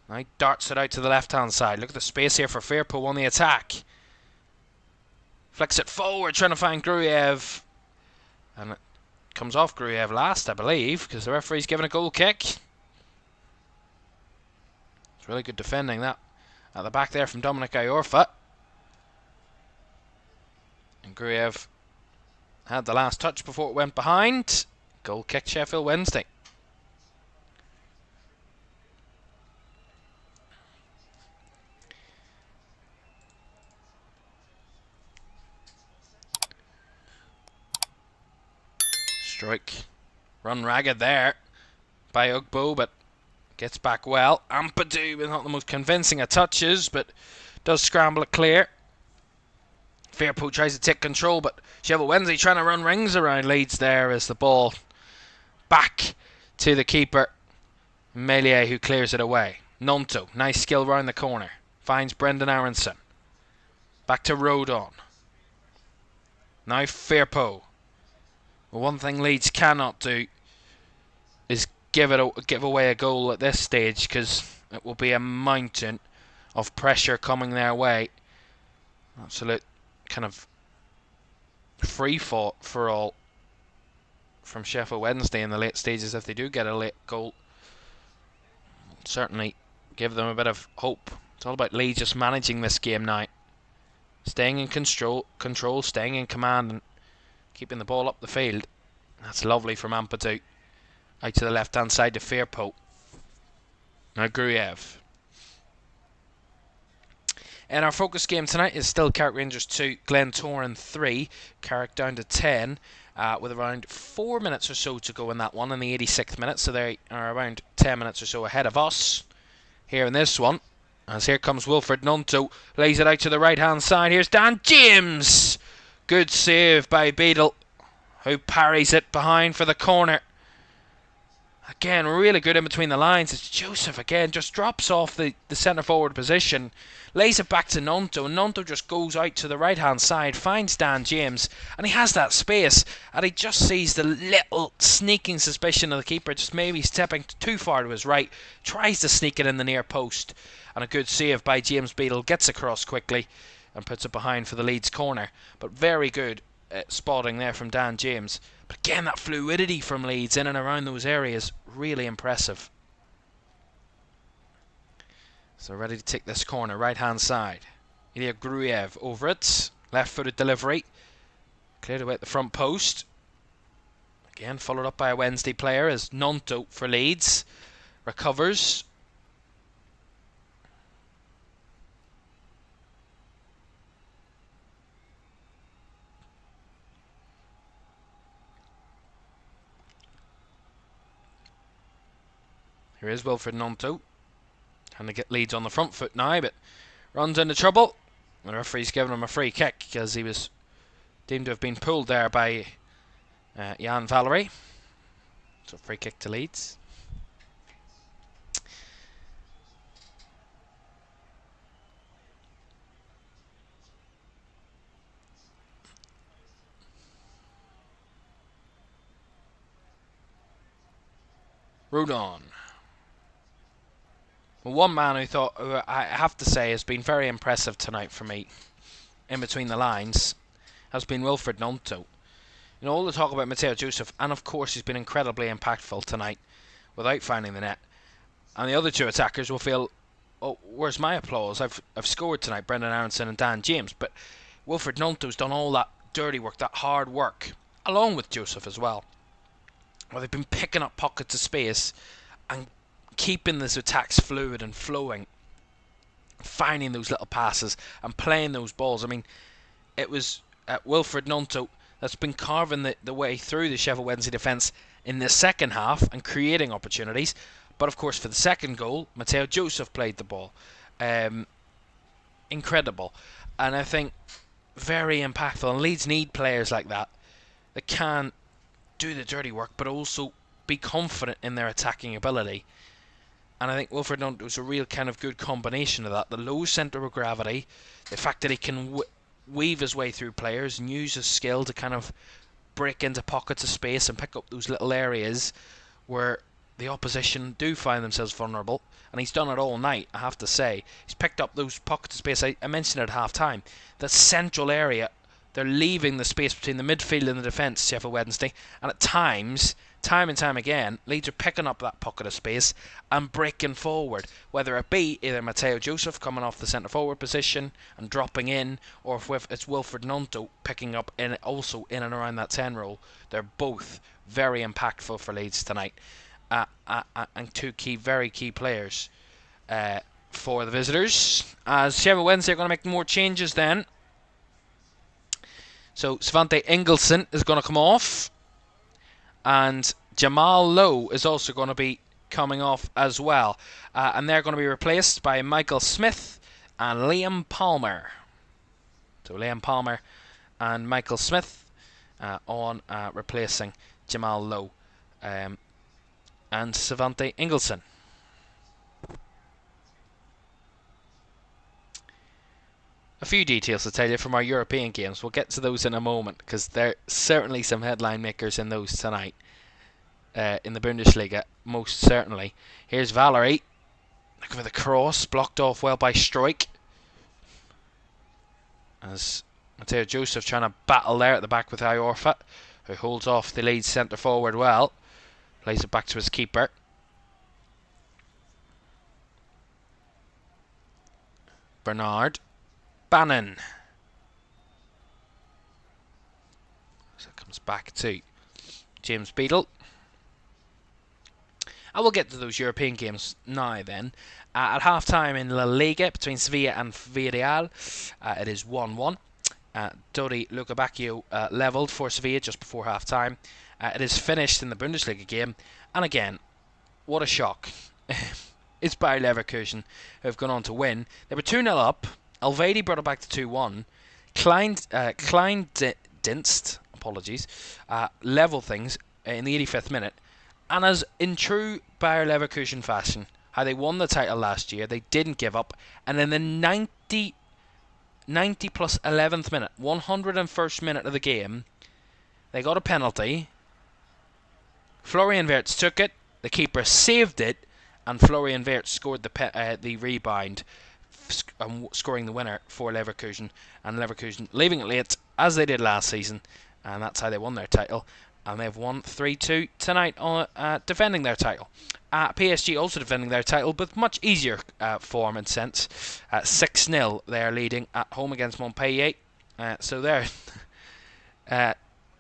Now he darts it out to the left-hand side. Look at the space here for Firpo on the attack. Flicks it forward, trying to find Gruyev. And it comes off Gruyev last, I believe, because the referee's given a goal kick. It's really good defending that at the back there from Dominic Iorfa. And Gruyev had the last touch before it went behind. Goal kick Sheffield Wednesday. Strike. Run ragged there by Ugbo, but gets back well. Ampadu with not the most convincing of touches, but does scramble it clear. Firpo tries to take control, but Sheffield Wednesday trying to run rings around Leeds there as the ball back to the keeper, Melier, who clears it away. Nonto, nice skill round the corner. Finds Brendan Aronson. Back to Rodon. Now Firpo. Well, one thing Leeds cannot do is give away a goal at this stage, because it will be a mountain of pressure coming their way. Absolute kind of free fall for all from Sheffield Wednesday in the late stages. If they do get a late goal, certainly give them a bit of hope. It's all about Leeds just managing this game now, staying in control, staying in command, and keeping the ball up the field. That's lovely from Ampadu. Out to the left-hand side to Firpo. Now Gruyev. And our focus game tonight is still Carrick Rangers 2, Glentoran 3. Carrick down to 10, with around 4 minutes or so to go in that one in the 86th minute. So they are around 10 minutes or so ahead of us here in this one. As here comes Wilfred Nonto, lays it out to the right-hand side. Here's Dan James. Good save by Beadle, who parries it behind for the corner. Again, really good in between the lines. It's Joseph again, just drops off the centre forward position, lays it back to Nonto, and Nonto just goes out to the right hand side, finds Dan James, and he has that space, and he just sees the little sneaking suspicion of the keeper, just maybe stepping too far to his right, tries to sneak it in the near post, and a good save by James Beadle, gets across quickly and puts it behind for the Leeds corner. But very good spotting there from Dan James. But again, that fluidity from Leeds in and around those areas, really impressive. So ready to take this corner, right hand side. Ilya Gruyev over it, left footed delivery, cleared away at the front post. Again followed up by a Wednesday player as Nonto for Leeds recovers. Here is Wilfred Nonto, trying to get Leeds on the front foot now, but runs into trouble. The referee's given him a free kick because he was deemed to have been pulled there by Jan Valery. So free kick to Leeds. Rodon. Well, one man who I have to say has been very impressive tonight for me, in between the lines, has been Wilfred Nonto. You know, all the talk about Mateo Joseph, and of course he's been incredibly impactful tonight without finding the net. And the other two attackers will feel oh, where's my applause? I've scored tonight, Brendan Aronson and Dan James, but Wilfred Gnonto's done all that dirty work, that hard work, along with Joseph as well. Well, they've been picking up pockets of space and keeping these attacks fluid and flowing, finding those little passes and playing those balls. I mean, it was Wilfred Gnonto that's been carving the way through the Sheffield Wednesday defence in the second half and creating opportunities. But of course, for the second goal, Mateo Joseph played the ball. Incredible. And I think very impactful. And Leeds need players like that can do the dirty work, but also be confident in their attacking ability. And I think Wilfred Gnonto was a real kind of good combination of that. The low centre of gravity, the fact that he can weave his way through players and use his skill to kind of break into pockets of space and pick up those little areas where the opposition do find themselves vulnerable. And he's done it all night, I have to say. He's picked up those pockets of space. I mentioned it at half-time. The central area, they're leaving the space between the midfield and the defence, Sheffield Wednesday. And at times, time and time again, Leeds are picking up that pocket of space and breaking forward. Whether it be either Mateo Joseph coming off the centre-forward position and dropping in, or if it's Wilfred Gnonto picking up also in and around that 10 role. They're both very impactful for Leeds tonight. And two very key players for the visitors. As Sheffield Wednesday are going to make more changes then. So Svante Ingelsson is going to come off. And Jamal Lowe is also going to be coming off as well. And they're going to be replaced by Michael Smith and Liam Palmer. So Liam Palmer and Michael Smith on replacing Jamal Lowe. And Svante Ingelsson. A few details to tell you from our European games. We'll get to those in a moment because there are certainly some headline makers in those tonight. In the Bundesliga, most certainly. Here's Valerie. Looking for the cross. Blocked off well by Struijk. As Mateo Joseph trying to battle there at the back with Iorfa, who holds off the Leeds centre forward well. Plays it back to his keeper. Bernard Bannon. So it comes back to James Beadle. I will get to those European games now then. At half-time in La Liga between Sevilla and Villarreal, it is 1-1. Dodi Lukebakio levelled for Sevilla just before half-time. It is finished in the Bundesliga game. And again, what a shock. It's Bayer Leverkusen who have gone on to win. They were 2-0 up. Alvedi brought it back to 2-1. Kleindienst, apologies, level things in the 85th minute. And as in true Bayer Leverkusen fashion, how they won the title last year, they didn't give up. And in the 90 plus 11th minute, 101st minute of the game, they got a penalty. Florian Wirtz took it, the keeper saved it, and Florian Wirtz scored the rebound, scoring the winner for Leverkusen. And Leverkusen leaving it late, as they did last season, and that's how they won their title. And they've won 3-2 tonight, defending their title. PSG also defending their title, but much easier form and sense. 6-0 they are leading at home against Montpellier. So their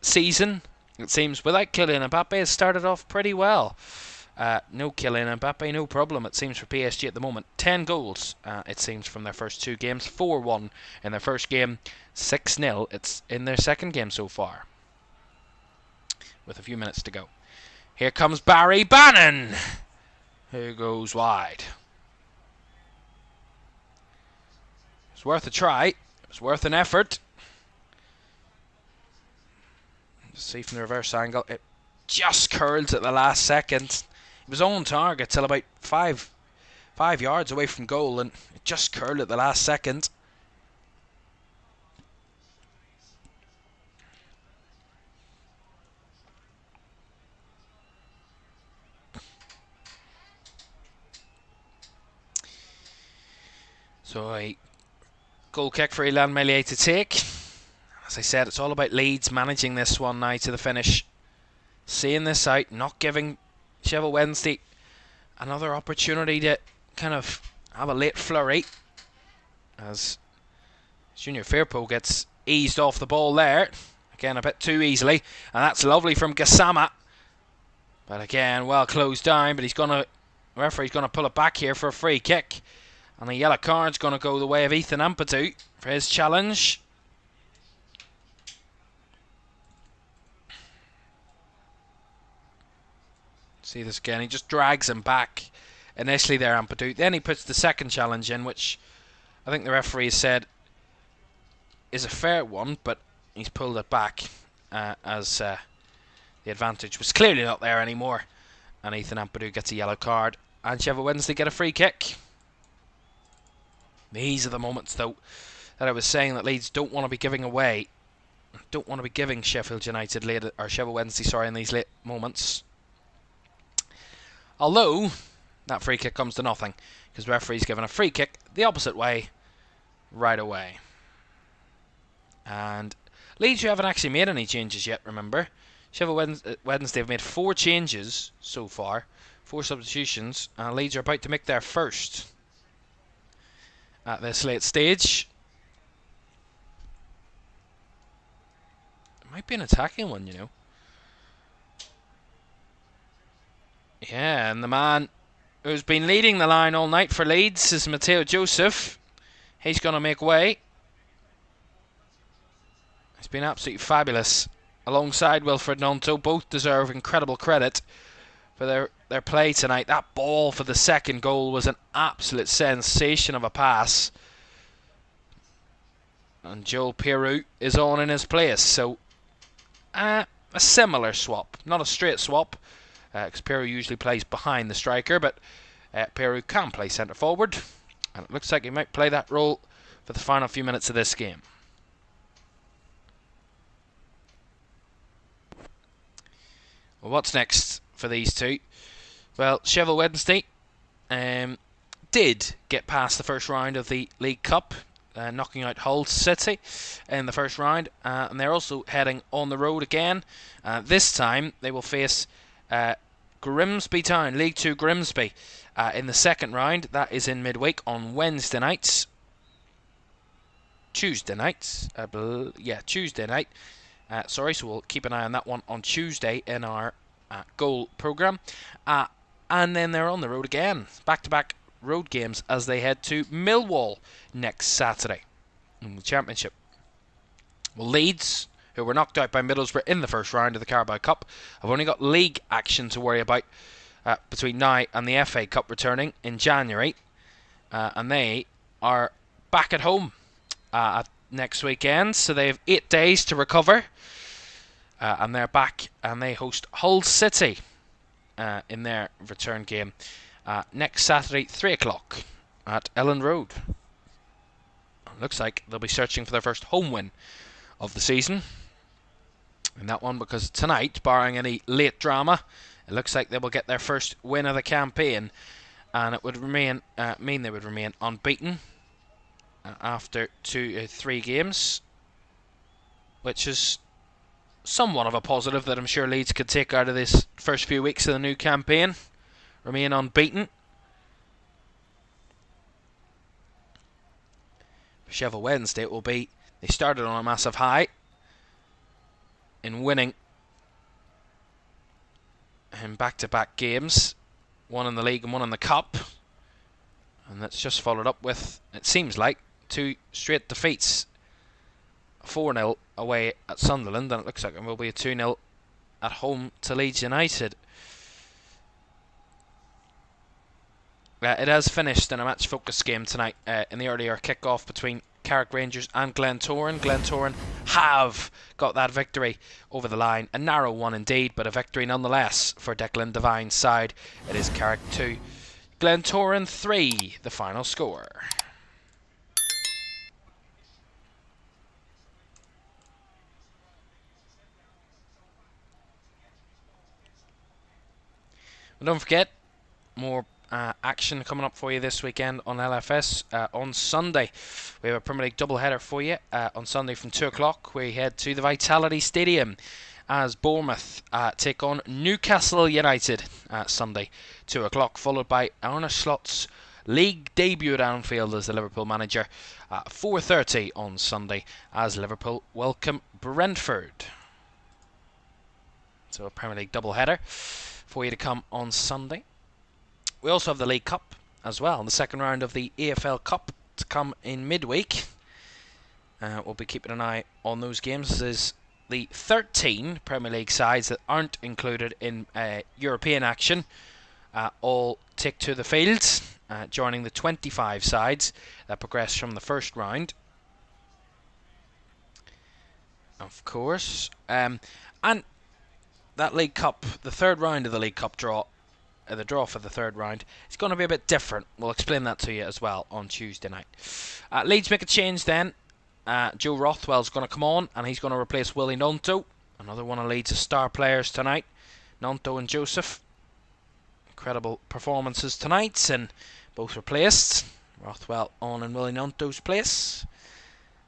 season, it seems, without Kylian Mbappe, has started off pretty well. No Kylian Mbappe, no problem, it seems, for PSG at the moment. 10 goals, it seems, from their first two games. 4-1 in their first game. 6-0 it's in their second game so far. With a few minutes to go. Here comes Barry Bannon, who goes wide. It's worth a try. It's worth an effort. Just see from the reverse angle, it just curls at the last second. It was on target till about five yards away from goal, and it just curled at the last second. So a goal kick for Ilan Meslier to take. As I said, it's all about Leeds managing this one now to the finish. Seeing this out, not giving Sheffield Wednesday another opportunity to kind of have a late flurry as Junior Firpo gets eased off the ball there. Again, a bit too easily. And that's lovely from Gassama. But again, well closed down. But the referee's going to pull it back here for a free kick. And a yellow card's going to go the way of Ethan Ampadu for his challenge. See this again. He just drags him back initially there, Ampadu. Then he puts the second challenge in, which I think the referee said is a fair one, but he's pulled it back as the advantage was clearly not there anymore. And Ethan Ampadu gets a yellow card. And Sheffield Wednesday get a free kick. These are the moments, though, that I was saying that Leeds don't want to be giving away. Don't want to be giving Sheffield Wednesday in these late moments. Although that free kick comes to nothing, because the referee's given a free kick the opposite way right away. And Leeds, who haven't actually made any changes yet, remember. Sheffield Wednesday have made 4 changes so far, 4 substitutions, and Leeds are about to make their first at this late stage. It might be an attacking one, you know. Yeah, and the man who's been leading the line all night for Leeds is Matteo Joseph. He's going to make way. He's been absolutely fabulous alongside Wilfred Nonto. Both deserve incredible credit for their play tonight. That ball for the second goal was an absolute sensation of a pass. And Joel Peru is on in his place. So, a similar swap. Not a straight swap, because Peru usually plays behind the striker, but Peru can play centre forward. And it looks like he might play that role for the final few minutes of this game. Well, what's next for these two? Well, Sheffield Wednesday did get past the first round of the League Cup, knocking out Hull City in the first round, and they're also heading on the road again. This time they will face Grimsby Town, League 2 Grimsby, in the second round. That is in midweek on Tuesday night. Tuesday night. So we'll keep an eye on that one on Tuesday in our goal programme. And then they're on the road again. Back-to-back road games as they head to Millwall next Saturday in the Championship. Well, Leeds, who were knocked out by Middlesbrough in the first round of the Carabao Cup, have only got league action to worry about between now and the FA Cup returning in January. And they are back at home at next weekend, so they have 8 days to recover. And they're back and they host Hull City in their return game next Saturday, 3 o'clock at Ellen Road. Looks like they'll be searching for their first home win of the season in that one, because tonight, barring any late drama, it looks like they will get their first win of the campaign, and it would mean they would remain unbeaten after 3 games, which is somewhat of a positive that I'm sure Leeds could take out of this first few weeks of the new campaign. Remain unbeaten. For Sheffield Wednesday, it will be, they started on a massive high in winning in back-to-back games, one in the league and one in the cup, and that's just followed up with, it seems like, 2 straight defeats. 4-0 away at Sunderland, and it looks like it will be a 2-0 at home to Leeds United. It has finished in a match-focused game tonight in the earlier kick-off between Carrick Rangers and Glentoran. Glentoran have got that victory over the line. A narrow one indeed, but a victory nonetheless for Declan Devine's side. It is Carrick 2, Glentoran 3, the final score. Well, don't forget, more action coming up for you this weekend on LFS. On Sunday, we have a Premier League doubleheader for you. On Sunday from 2 o'clock, we head to the Vitality Stadium as Bournemouth take on Newcastle United Sunday, 2 o'clock, followed by Arne Slot's league debut at Anfield as the Liverpool manager at 4:30 on Sunday as Liverpool welcome Brentford. So a Premier League double-header for you to come on Sunday. We also have the League Cup as well, the second round of the EFL Cup to come in midweek. We'll be keeping an eye on those games. This is the 13 Premier League sides that aren't included in European action all take to the field, joining the 25 sides that progress from the first round. Of course. And that League Cup, the third round of the League Cup draw, the draw for the third round, it's going to be a bit different. We'll explain that to you as well on Tuesday night. Leeds make a change then. Joe Rothwell's going to come on and he's going to replace Willie Gnonto, another one of Leeds' star players tonight. Gnonto and Joseph, incredible performances tonight, and both replaced. Rothwell on in Willie Gnonto's place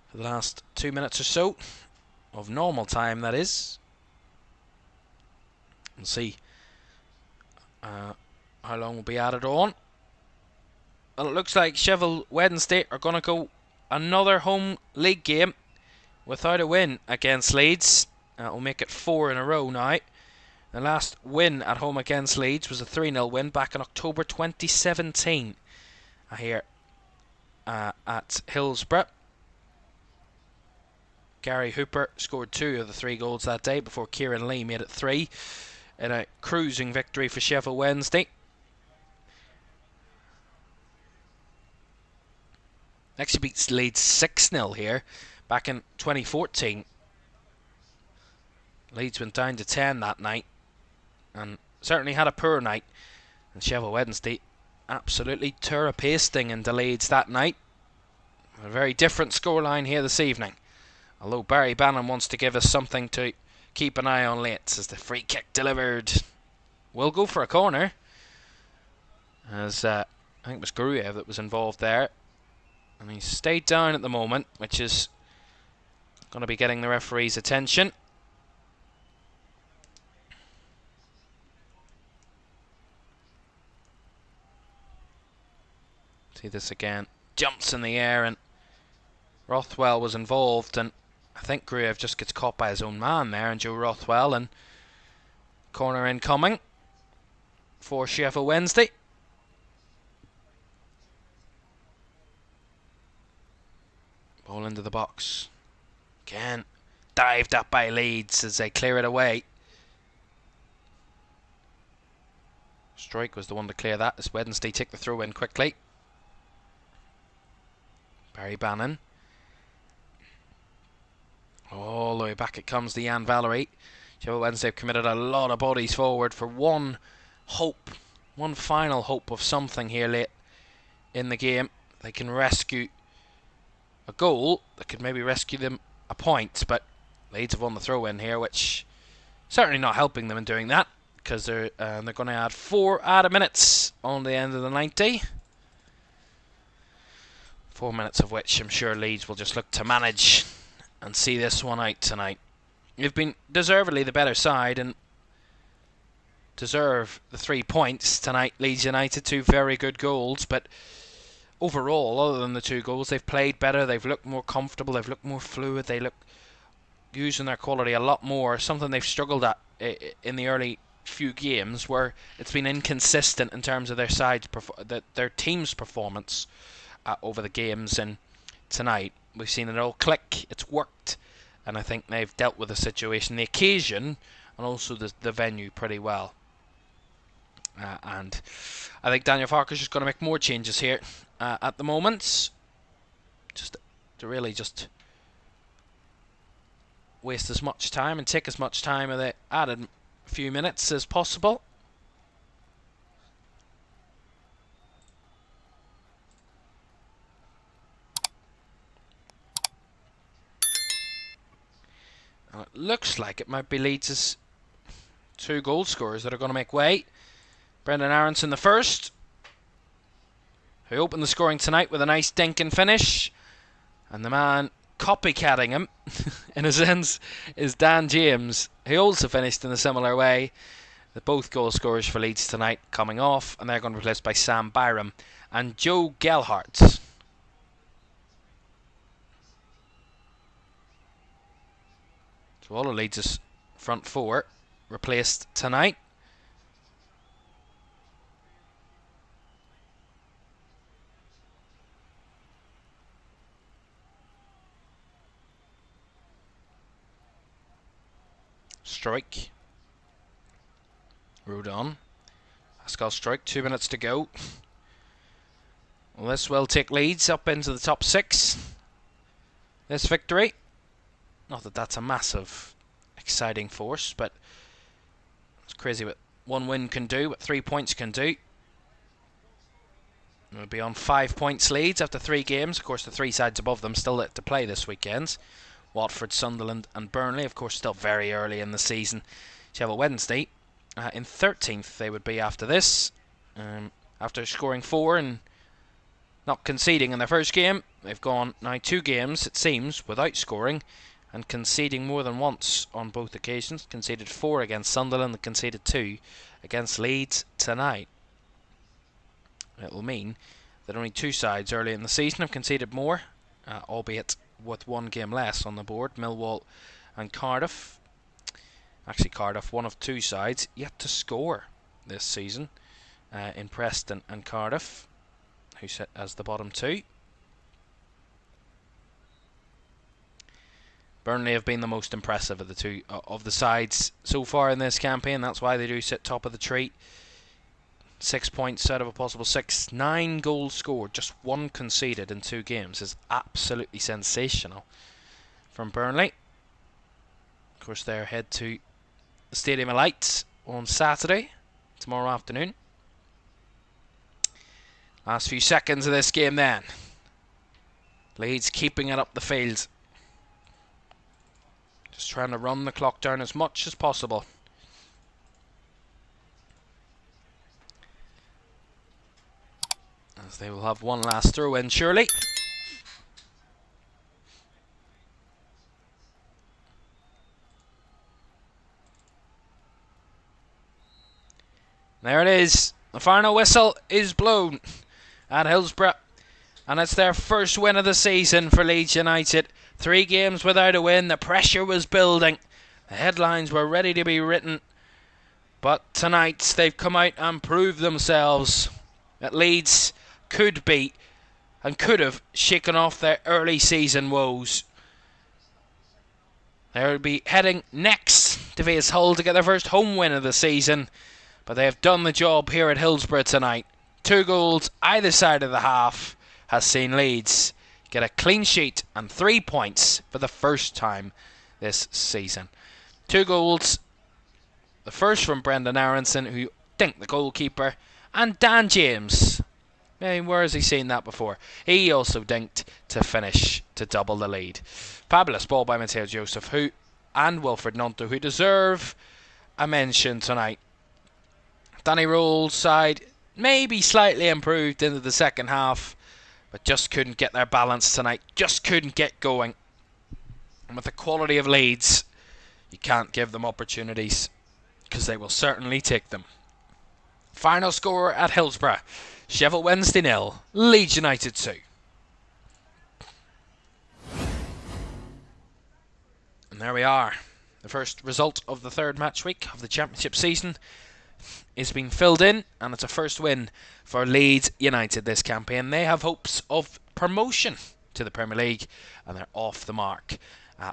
for the last 2 minutes or so of normal time, that is. We'll see how long will be added on. Well, it looks like Sheffield Wednesday are going to go another home league game without a win against Leeds. We'll make it 4 in a row now. The last win at home against Leeds was a 3-0 win back in October 2017 here at Hillsborough. Gary Hooper scored 2 of the 3 goals that day before Kieran Lee made it 3 in a cruising victory for Sheffield Wednesday. Actually beats Leeds 6-0 here back in 2014. Leeds went down to 10 that night and certainly had a poor night. And Sheffield Wednesday absolutely tore a pasting into Leeds that night. A very different scoreline here this evening. Although Barry Bannon wants to give us something to keep an eye on late, as the free kick delivered will go for a corner. As I think it was Gruev that was involved there. And he's stayed down at the moment, which is going to be getting the referee's attention. See this again. Jumps in the air and Rothwell was involved, and I think Gruev just gets caught by his own man there, and Joe Rothwell, and corner incoming for Sheffield Wednesday. Ball into the box. Again, dived up by Leeds as they clear it away. Strike was the one to clear that as Wednesday take the throw in quickly. Barry Bannon. All the way back it comes to Jan Valery. Sheffield Wednesday have committed a lot of bodies forward for one hope, one final hope of something here late in the game. They can rescue a goal that could maybe rescue them a point, but Leeds have won the throw in here, which certainly not helping them in doing that, because they're going to add 4 added minutes on the end of the 90. 4 minutes of which I'm sure Leeds will just look to manage and see this one out tonight. You've been deservedly the better side and deserve the 3 points tonight. Leeds United, 2 very good goals, but overall, other than the 2 goals, they've played better, they've looked more comfortable, they've looked more fluid, they look using their quality a lot more, something they've struggled at in the early few games, where it's been inconsistent in terms of their side's their team's performance over the games. And tonight we've seen it all click, it's worked, and I think they've dealt with the situation, the occasion, and also the venue pretty well. And I think Daniel Farker's just going to make more changes here at the moment, just to really just waste as much time and take as much time of the added few minutes as possible. It looks like it might be Leeds' 2 goal scorers that are going to make way. Brendan Aronson the first, who opened the scoring tonight with a nice dinking finish, and the man copycatting him in a sense is Dan James, who also finished in a similar way. The both goal scorers for Leeds tonight coming off, and they're going to be replaced by Sam Byram and Joe Gelhardt. So all of Leeds' front four replaced tonight. Strike. Rodon. Pascal Strike, 2 minutes to go. Well, this will take Leeds up into the top 6. This victory. Not that that's a massive exciting force, but it's crazy what 1 win can do, what 3 points can do. We'll be on 5 points Leeds after 3 games. Of course, the 3 sides above them still to play this weekend. Watford, Sunderland and Burnley, of course, still very early in the season. Sheffield Wednesday in 13th they would be after this. After scoring 4 and not conceding in their first game, they've gone now 2 games, it seems, without scoring and conceding more than once on both occasions. Conceded 4 against Sunderland and conceded 2 against Leeds tonight. It will mean that only 2 sides early in the season have conceded more, albeit with 1 game less on the board. Millwall and Cardiff. Actually, Cardiff, one of 2 sides yet to score this season in Preston and Cardiff, who sit as the bottom 2. Burnley have been the most impressive of the 2 of the sides so far in this campaign. That's why they do sit top of the tree. 6 points out of a possible 6. 9 goals scored, just 1 conceded in 2 games is absolutely sensational from Burnley. Of course, they'll head to the Stadium of Lights on Saturday, tomorrow afternoon. Last few seconds of this game then. Leeds keeping it up the field. Just trying to run the clock down as much as possible. As they will have one last throw in, surely. There it is. The final whistle is blown at Hillsborough. And it's their first win of the season for Leeds United. 3 games without a win. The pressure was building. The headlines were ready to be written. But tonight they've come out and proved themselves that Leeds could beat and could have shaken off their early season woes. They'll be heading next to face Hull to get their first home win of the season. But they have done the job here at Hillsborough tonight. 2 goals either side of the half has seen Leeds get a clean sheet and 3 points for the first time this season. 2 goals. The first from Brendan Aronson, who dinked the goalkeeper, and Dan James. I mean, where has he seen that before? He also dinked to finish to double the lead. Fabulous ball by Matteo Joseph, who and Wilfred Gnonto, who deserve a mention tonight. Danny Roll's side maybe slightly improved into the second half, but just couldn't get their balance tonight. Just couldn't get going. And with the quality of Leeds, you can't give them opportunities, because they will certainly take them. Final score at Hillsborough. Sheffield Wednesday 0, Leeds United 2. And there we are. The first result of the 3rd match week of the Championship season is being filled in, and it's a first win for Leeds United this campaign. They have hopes of promotion to the Premier League, and they're off the mark.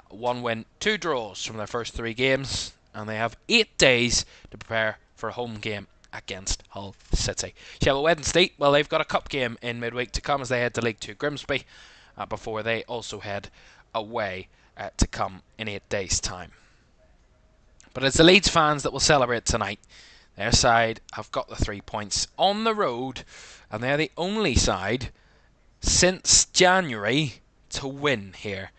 1 win, 2 draws from their first 3 games, and they have 8 days to prepare for a home game against Hull City. Sheffield Wednesday, well, they've got a cup game in midweek to come as they head to League 2 Grimsby before they also head away to come in 8 days' time. But it's the Leeds fans that will celebrate tonight. Their side have got the 3 points on the road, and they're the only side since January to win here,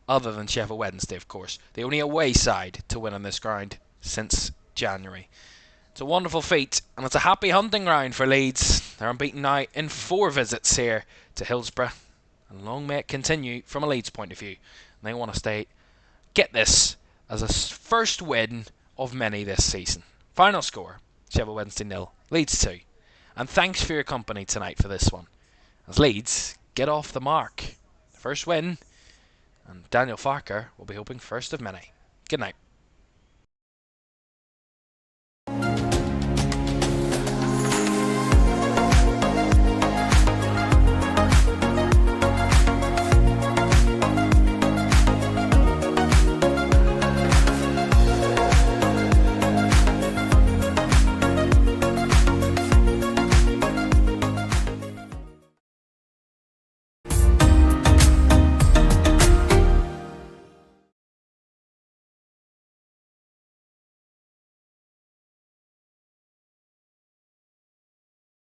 other than Sheffield Wednesday, of course. The only away side to win on this ground since January. It's a wonderful feat, and it's a happy hunting ground for Leeds. They're unbeaten now in 4 visits here to Hillsborough, and long may it continue from a Leeds point of view. And they want to get this as a first win of many this season. Final score, Sheffield Wednesday 0, Leeds 2. And thanks for your company tonight for this one, as Leeds get off the mark. First win, and Daniel Farker will be hoping first of many. Good night.